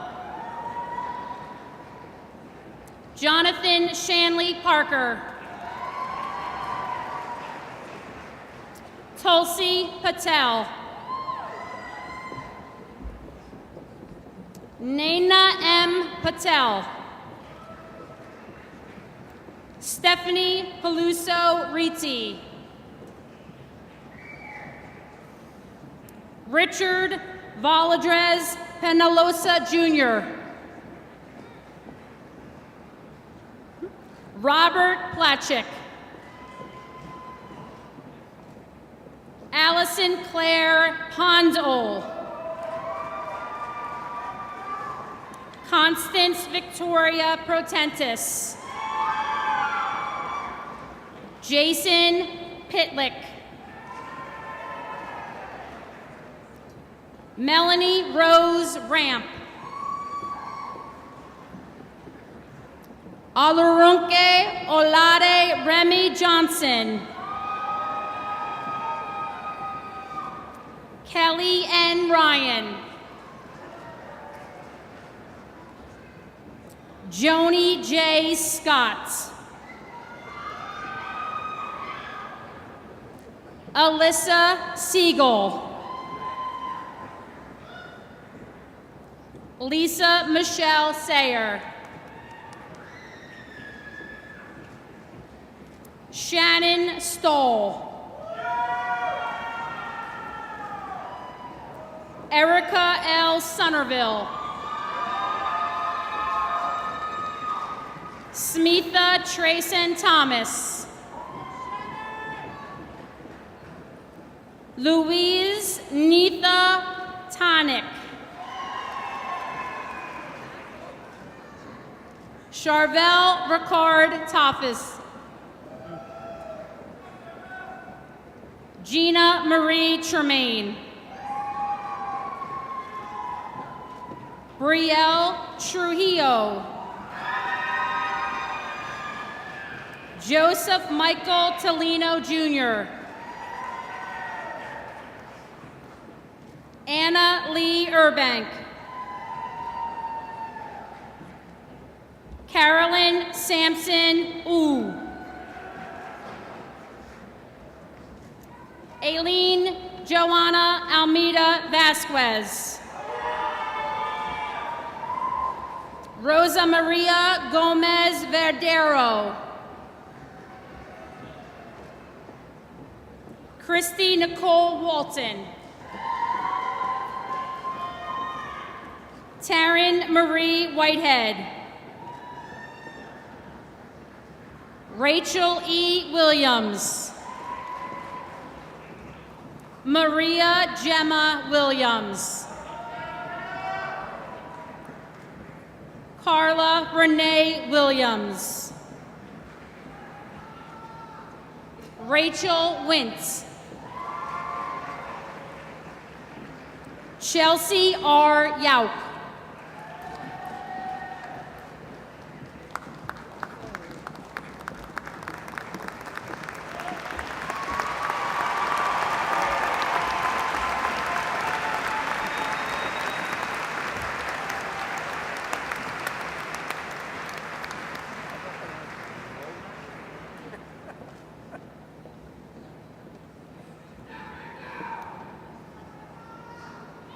Jonathan Shanley Parker. Tulsi Patel. Naina M. Patel. Stephanie Peluso Riti. Richard Valadrez Penalosa Jr. Robert Platchik. Allison Claire Pondol. Constance Victoria Protentis. Jason Pitlick. Melanie Rose Ramp. Olurunke Olade Remy Johnson. Kelly N. Ryan. Joni J. Scott. Alyssa Siegel. Lisa Michelle Sayer. Shannon Stoll. Erica L. Somerville. Smitha Trayson Thomas. Louise Neetha Tonic. Charvel Ricard Toffis. Gina Marie Tremaine. Brielle Trujillo. Joseph Michael Tolino Jr. Anna Lee Urbank. Carolyn Sampson Ooh. Aileen Joanna Almeida Vasquez. Rosa Maria Gomez Verdero. Christy Nicole Walton. Taryn Marie Whitehead. Rachel E. Williams. Maria Gemma Williams. Carla Renee Williams. Rachel Wintz. Chelsea R. Yauk.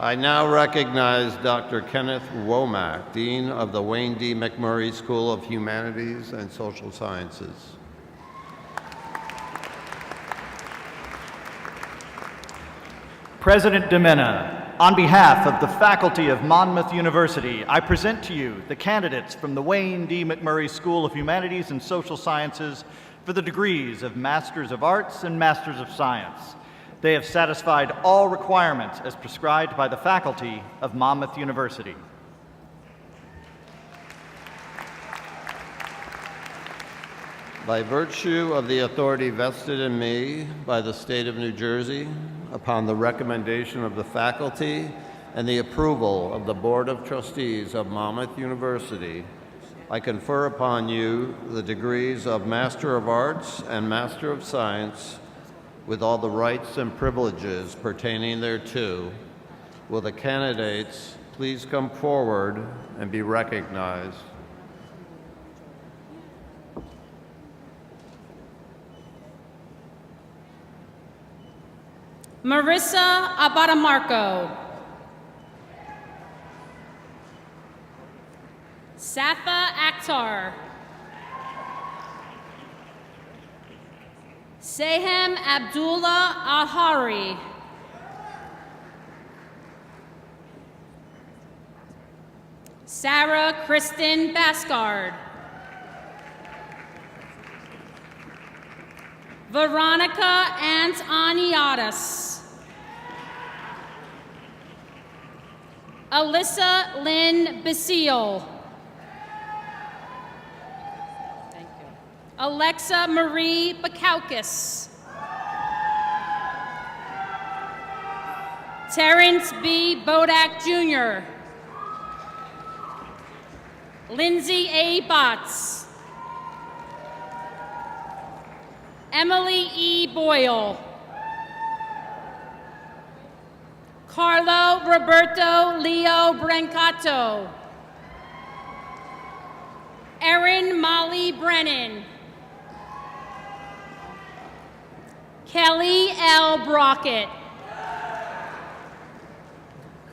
I now recognize Dr. Kenneth Womack, Dean of the Wayne D. McMurray School of Humanities and Social Sciences. President Demena, on behalf of the faculty of Monmouth University, I present to you the candidates from the Wayne D. McMurray School of Humanities and Social Sciences for the degrees of Masters of Arts and Masters of Science. They have satisfied all requirements as prescribed by the faculty of Monmouth University. By virtue of the authority vested in me by the state of New Jersey, upon the recommendation of the faculty and the approval of the Board of Trustees of Monmouth University, I confer upon you the degrees of Master of Arts and Master of Science with all the rights and privileges pertaining thereto. Will the candidates please come forward and be recognized? Marissa Abadamarco. Safa Akhtar. Sehem Abdullah Ahari. Sarah Kristen Bascard. Veronica Antoniadis. Alyssa Lynn Basile. Alexa Marie Bakaukis. Terrence B. Bodak Jr. Lindsay A. Botts. Emily E. Boyle. Carlo Roberto Leo Brancato. Erin Molly Brennan. Kelly L. Brockett.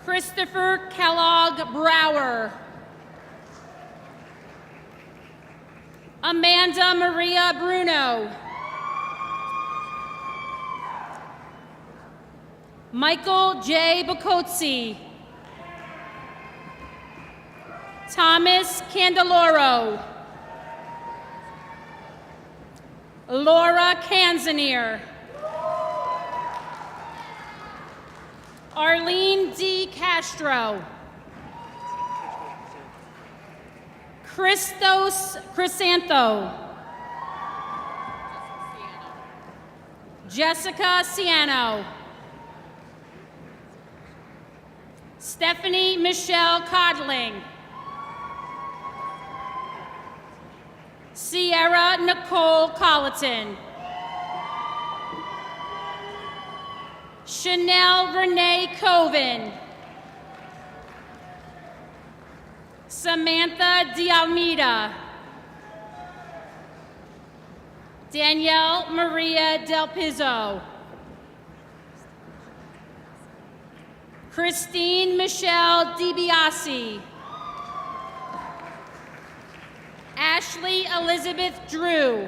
Christopher Kellogg Brower. Amanda Maria Bruno. Michael J. Bocozzi. Thomas Candeloro. Laura Kanzanier. Arlene D. Castro. Christos Crisanto. Jessica Ciano. Stephanie Michelle Codling. Sierra Nicole Colleton. Chanel Renee Coven. Samantha D'Almeida. Danielle Maria Del Pizzo. Christine Michelle DiBiase. Ashley Elizabeth Drew.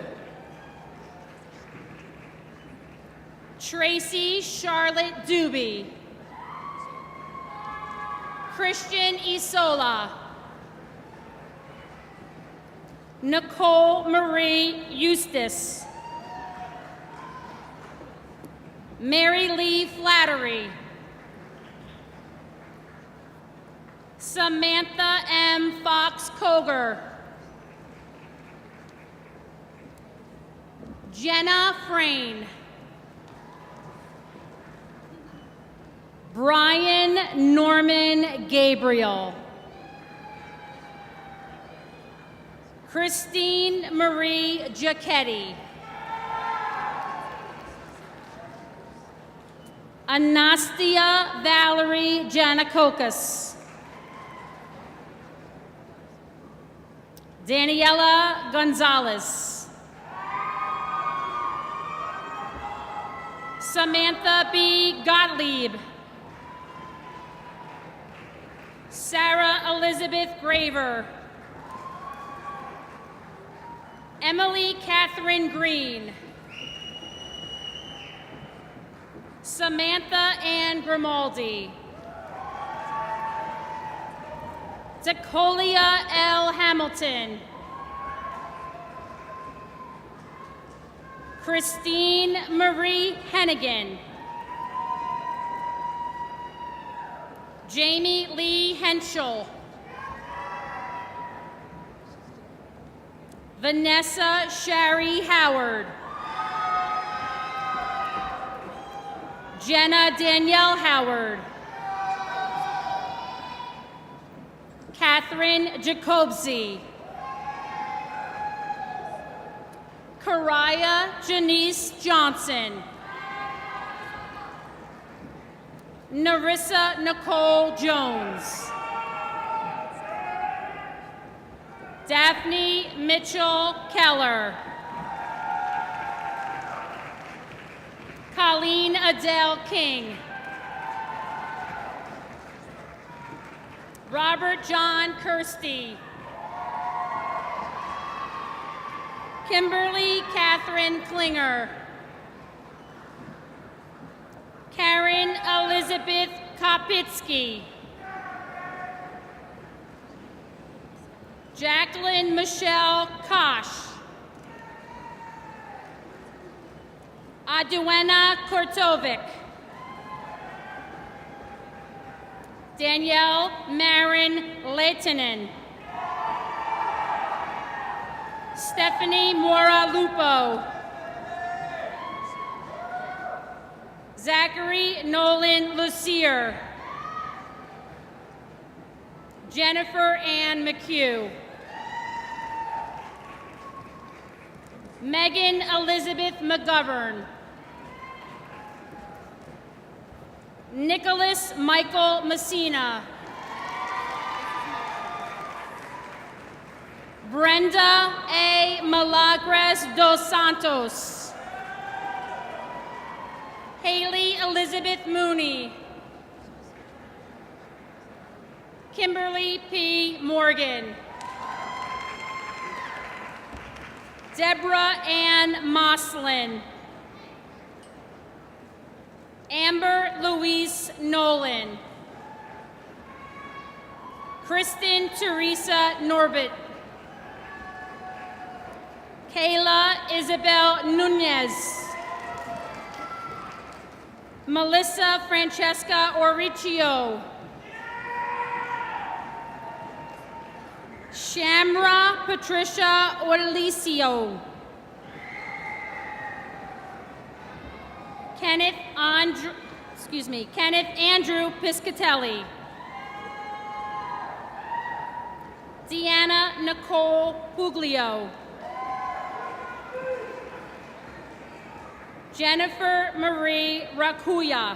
Tracy Charlotte Doobie. Christian Isola. Nicole Marie Eustace. Mary Lee Flattery. Samantha M. Fox Koger. Jenna Frayne. Brian Norman Gabriel. Christine Marie Giacchetti. Anastia Valerie Janakokis. Daniela Gonzalez. Samantha B. Gottlieb. Sarah Elizabeth Graver. Emily Catherine Green. Samantha Ann Grimaldi. Decolia L. Hamilton. Christine Marie Hennigan. Jamie Lee Henschel. Vanessa Shari Howard. Jenna Danielle Howard. Catherine Jacobzi. Karaya Janice Johnson. Narissa Nicole Jones. Daphne Mitchell Keller. Colleen Adele King. Robert John Kirsty. Kimberly Catherine Klinger. Karen Elizabeth Kopitsky. Jacqueline Michelle Kosh. Aduena Kortovic. Danielle Marin Lehtinen. Stephanie Mora Lupo. Zachary Nolan Lucier. Jennifer Ann McHugh. Megan Elizabeth McGovern. Nicholas Michael Messina. Brenda A. Milagres dos Santos. Haley Elizabeth Mooney. Kimberly P. Morgan. Deborah Ann Moslin. Amber Louise Nolan. Kristen Teresa Norbit. Kayla Isabel Nunez. Melissa Francesca Oricchio. Shamra Patricia Orlicio. Kenneth Andrew Piscatelli. Deanna Nicole Puglio. Jennifer Marie Rakuya.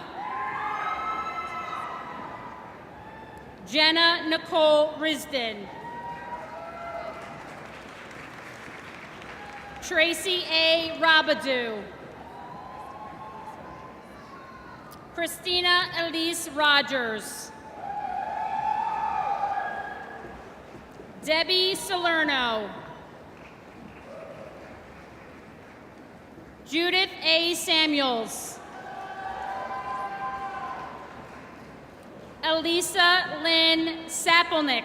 Jenna Nicole Risden. Tracy A. Rabadou. Christina Elise Rogers. Debbie Salerno. Judith A. Samuels. Elisa Lynn Sapelnick.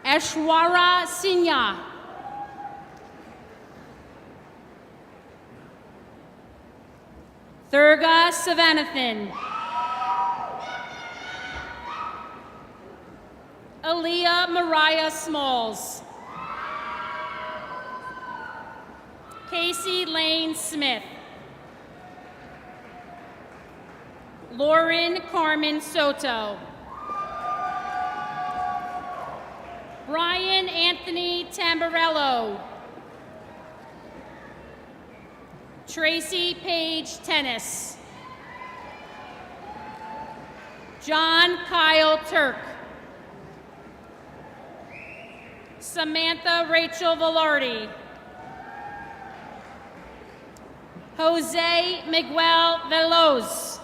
Ashwara Sinya. Thurga Savanathan. Aaliyah Mariah Smalls. Casey Lane Smith. Lauren Carmen Soto. Brian Anthony Tamburello. Tracy Page Tennis. John Kyle Turk. Samantha Rachel Velarde. Jose Miguel Veloz.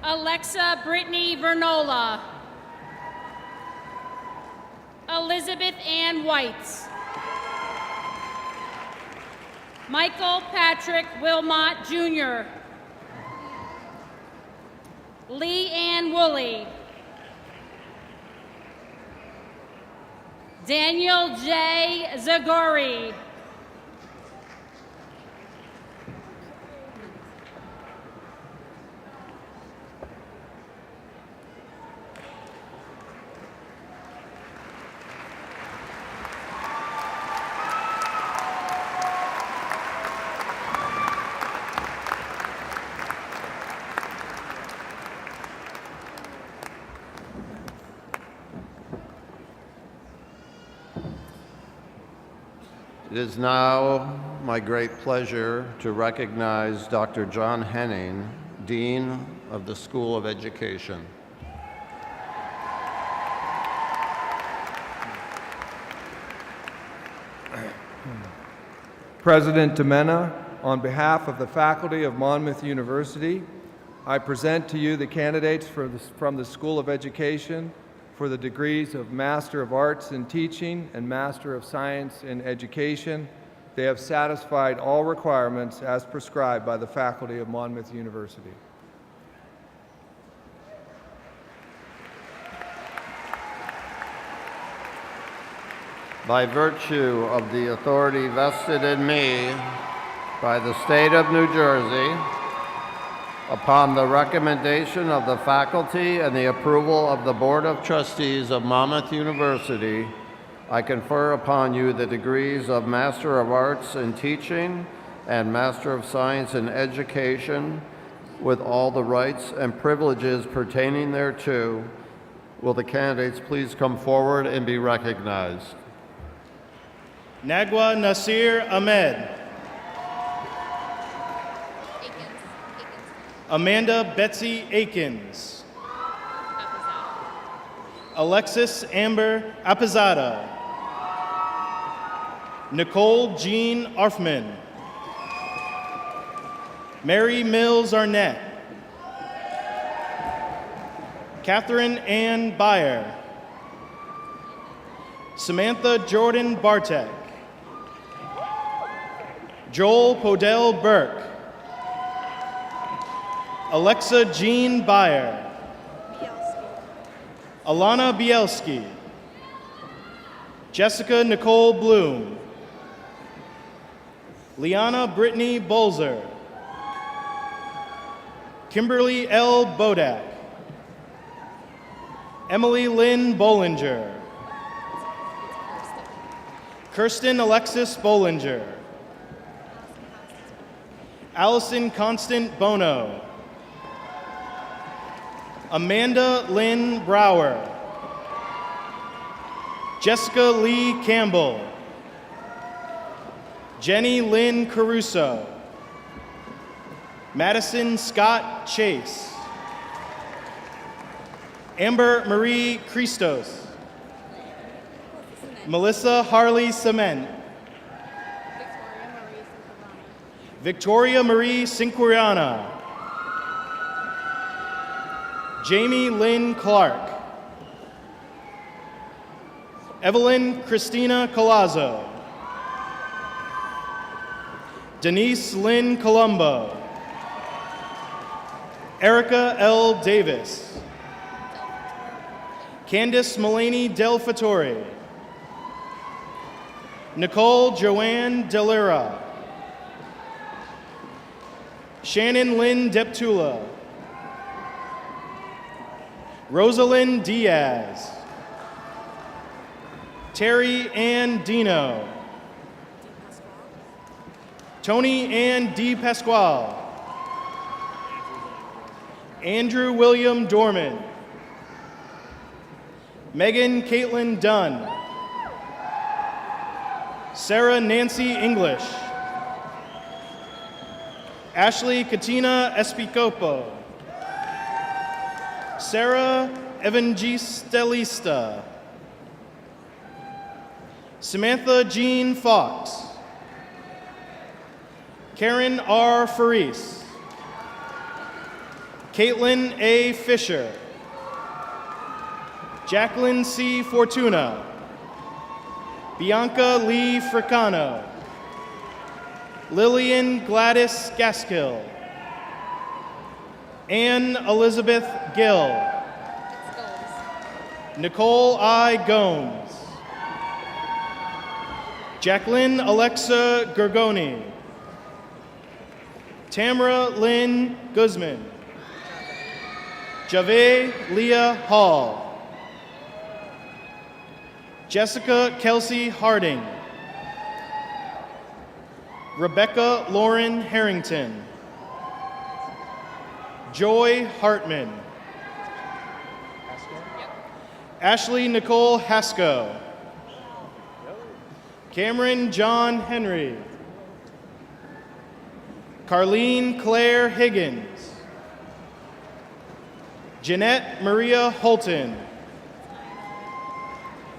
Alexa Brittany Vernola. Elizabeth Ann White. Michael Patrick Wilmot Jr. Lee Ann Woolley. Daniel J. Zagori. It is now my great pleasure to recognize Dr. John Henning, Dean of the School of Education. President Demena, on behalf of the faculty of Monmouth University, I present to you the candidates from the School of Education for the degrees of Master of Arts in Teaching and Master of Science in Education. They have satisfied all requirements as prescribed by the faculty of Monmouth University. By virtue of the authority vested in me by the State of New Jersey, upon the recommendation of the faculty and the approval of the Board of Trustees of Monmouth University, I confer upon you the degrees of Master of Arts in Teaching and Master of Science in Education with all the rights and privileges pertaining thereto. Will the candidates please come forward and be recognized? Nagwa Nasir Ahmed. Amanda Betsy Akins. Alexis Amber Apizada. Nicole Jean Arfman. Mary Mills Arnett. Catherine Ann Byer. Samantha Jordan Bartek. Joel Podell Burke. Alexa Jean Byer. Alana Bielski. Jessica Nicole Bloom. Liana Brittany Bolzer. Kimberly L. Bodak. Emily Lynn Bollinger. Kirsten Alexis Bollinger. Allison Constant Bono. Amanda Lynn Brower. Jessica Lee Campbell. Jenny Lynn Caruso. Madison Scott Chase. Amber Marie Christos. Melissa Harley Cement. Victoria Marie Cinquiriana. Jamie Lynn Clark. Evelyn Christina Colazzo. Denise Lynn Colombo. Erica L. Davis. Candice Mulaney Del Fattore. Nicole Joanne Delira. Shannon Lynn Deptula. Rosalind Diaz. Terry Ann Dino. Tony Ann D. Pasquale. Andrew William Dorman. Megan Caitlin Dunn. Sarah Nancy English. Ashley Katina Espicopo. Sarah Evangelista. Samantha Jean Fox. Karen R. Faris. Caitlin A. Fisher. Jacqueline C. Fortuna. Bianca Lee Fricano. Lillian Gladys Gaskill. Anne Elizabeth Gill. Nicole I. Gomes. Jacqueline Alexa Gergoni. Tamara Lynn Guzman. Jave Leah Hall. Jessica Kelsey Harding. Rebecca Lauren Harrington. Joy Hartman. Ashley Nicole Haskell. Cameron John Henry. Carlene Claire Higgins. Jeanette Maria Holton.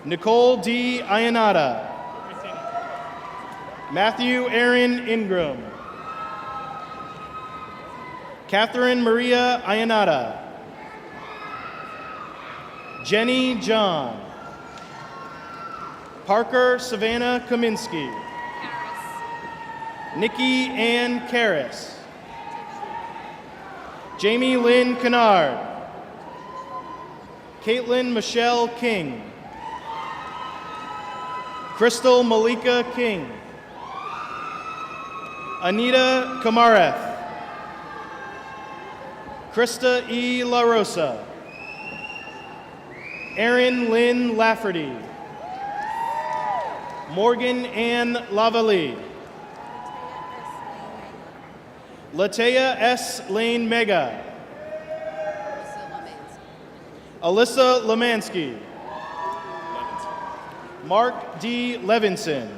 Nicole D. Iannata. Matthew Aaron Ingram. Catherine Maria Iannata. Jenny John. Parker Savannah Kaminsky. Nikki Ann Karras. Jamie Lynn Kennard. Caitlin Michelle King. Crystal Malika King. Anita Kamareth. Krista E. La Rosa. Erin Lynn Lafferty. Morgan Ann Lavalley. Latea S. Lane Mega. Alyssa Lemansky. Mark D. Levinson.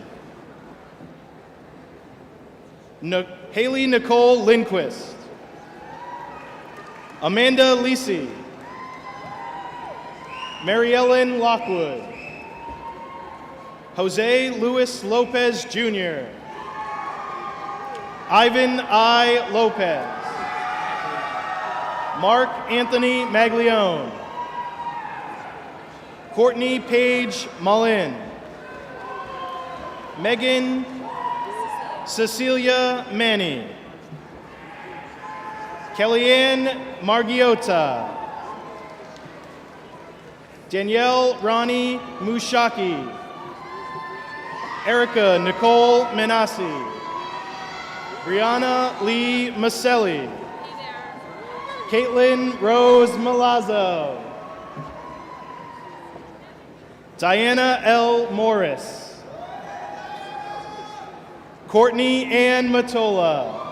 Haley Nicole Lindquist. Amanda Lisi. Mary Ellen Lockwood. Jose Luis Lopez Jr. Ivan I. Lopez. Mark Anthony Maglione. Courtney Paige Moleen. Megan Cecilia Manny. Kellyanne Margiotta. Danielle Ronnie Mushaki. Erica Nicole Manassi. Brianna Lee Maselli. Caitlin Rose Malazzo. Diana L. Morris. Courtney Ann Matola.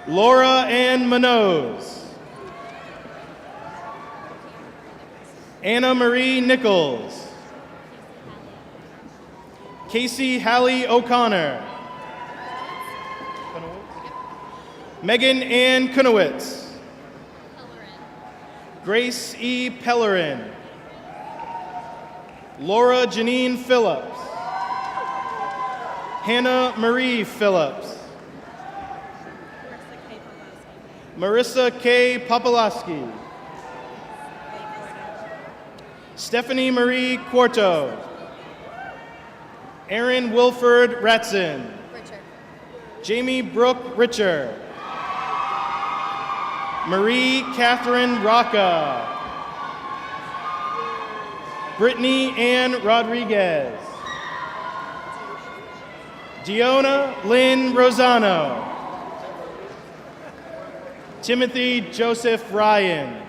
Laura Ann Manoz. Anna Marie Nichols. Casey Hallie O'Connor. Megan Ann Kunowitz. Grace E. Pellerin. Laura Janine Phillips. Hannah Marie Phillips. Marissa K. Popolowski. Stephanie Marie Quarto. Aaron Wilford Ratzin. Jamie Brooke Richer. Marie Catherine Rocca. Brittany Ann Rodriguez. Diona Lynn Rosano. Timothy Joseph Ryan.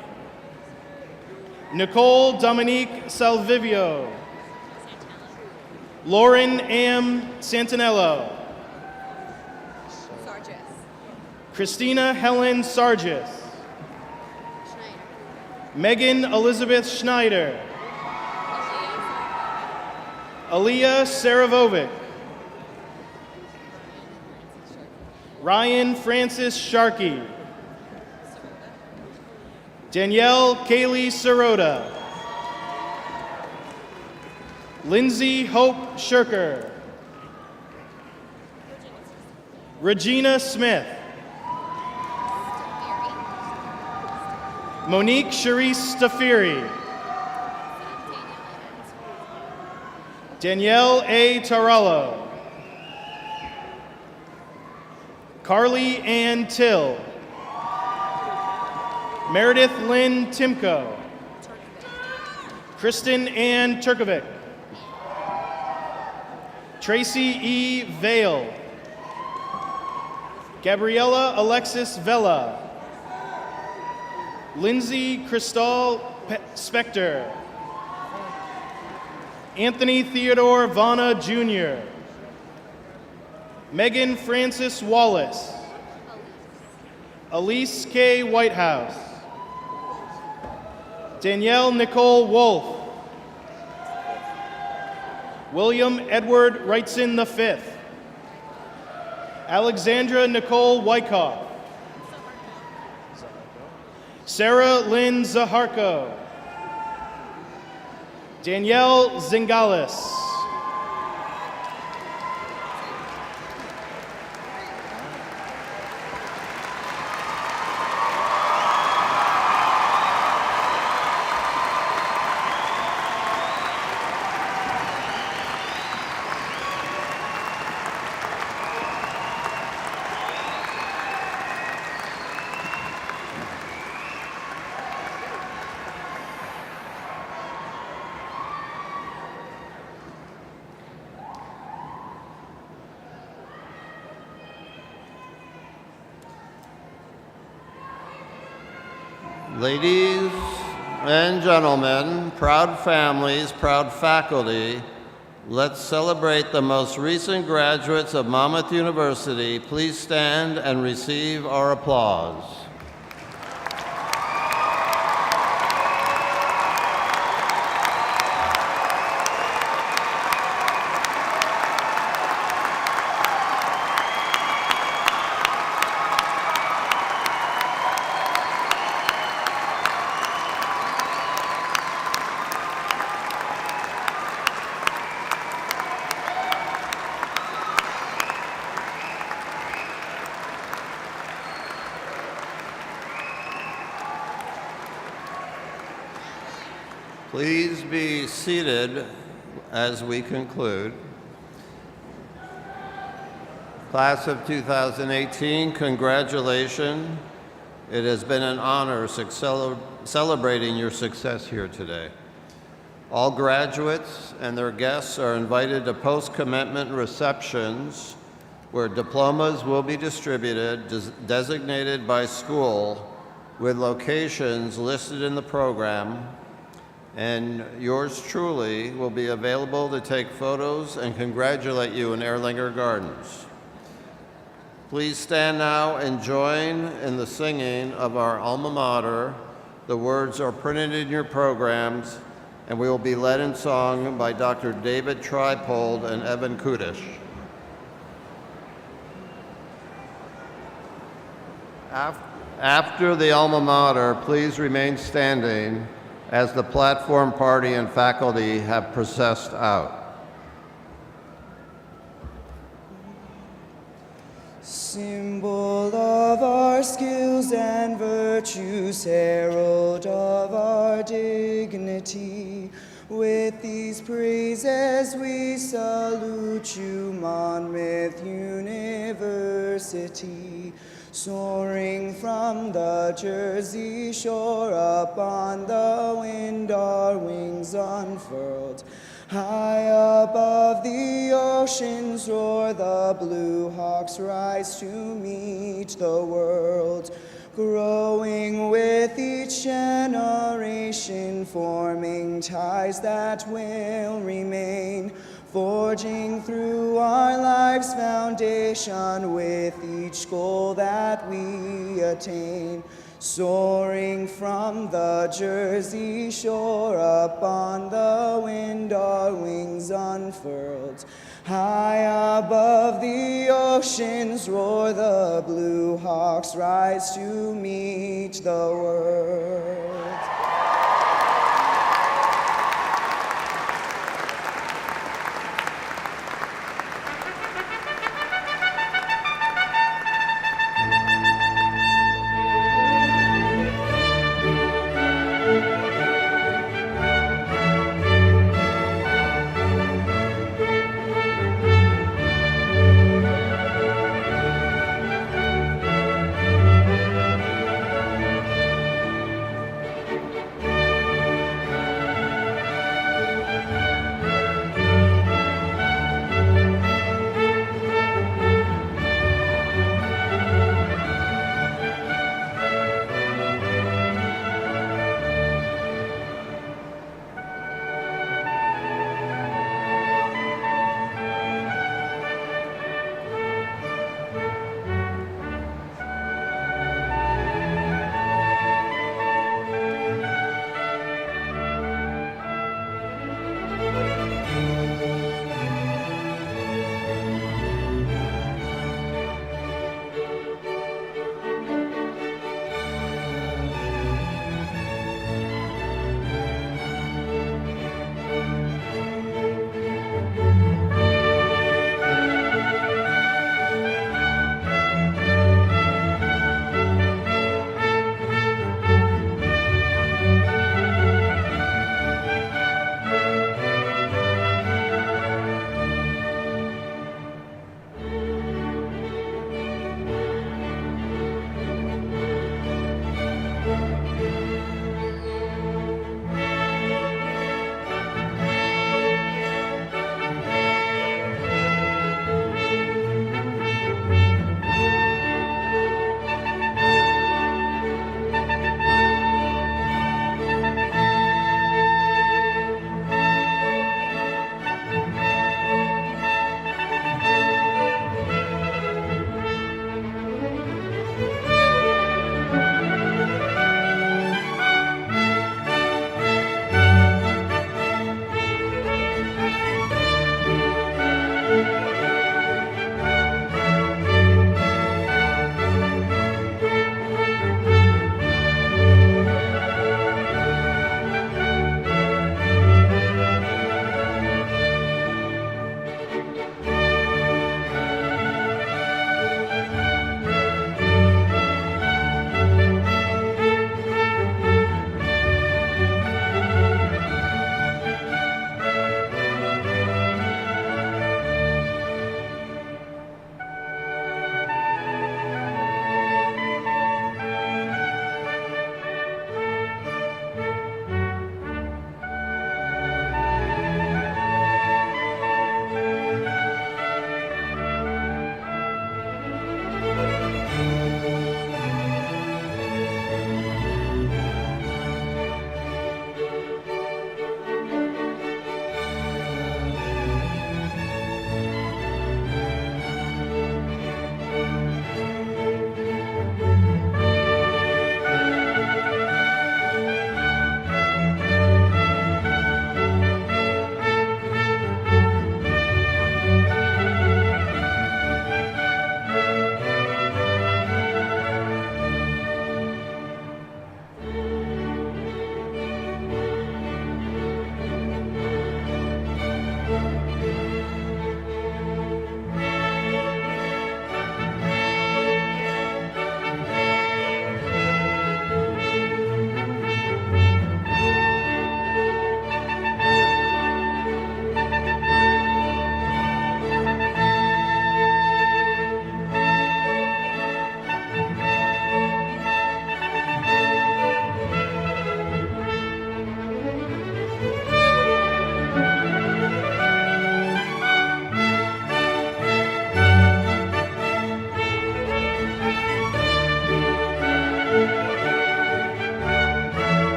Nicole Dominique Salvivio. Lauren M. Santinello. Christina Helen Sargis. Megan Elizabeth Schneider. Aaliyah Saravovic. Ryan Francis Sharkey. Danielle Kaylee Sirota. Lindsay Hope Shirker. Regina Smith. Monique Charisse Stafiri. Danielle A. Tarallo. Carly Ann Till. Meredith Lynn Timko. Kristen Ann Turkovic. Tracy E. Vale. Gabriella Alexis Vela. Lindsay Cristal Spector. Anthony Theodore Vana Jr. Megan Francis Wallace. Elise K. Whitehouse. Danielle Nicole Wolf. William Edward Wrightson V. Alexandra Nicole Wyckoff. Sarah Lynn Zaharko. Danielle Zingales. Ladies and gentlemen, proud families, proud faculty, let's celebrate the most recent graduates of Monmouth University. Please stand and receive our applause. Please be seated as we conclude. Class of 2018, congratulations. It has been an honor celebrating your success here today. All graduates and their guests are invited to post-commencement receptions where diplomas will be distributed, designated by school, with locations listed in the program, and yours truly will be available to take photos and congratulate you in Erlanger Gardens. Please stand now and join in the singing of our alma mater. The words are printed in your programs, and we will be led in song by Dr. David Tripold and Evan Kudish. After the alma mater, please remain standing as the platform party and faculty have processed out. Symbol of our skills and virtues, herald of our dignity, with these praises we salute you, Monmouth University. Soaring from the Jersey shore, upon the wind our wings unfurled. High above the oceans roar, the blue hawks rise to meet the world. Growing with each generation, forming ties that will remain. Forging through our life's foundation with each goal that we attain. Soaring from the Jersey shore, upon the wind our wings unfurled. High above the oceans roar, the blue hawks rise to meet the world.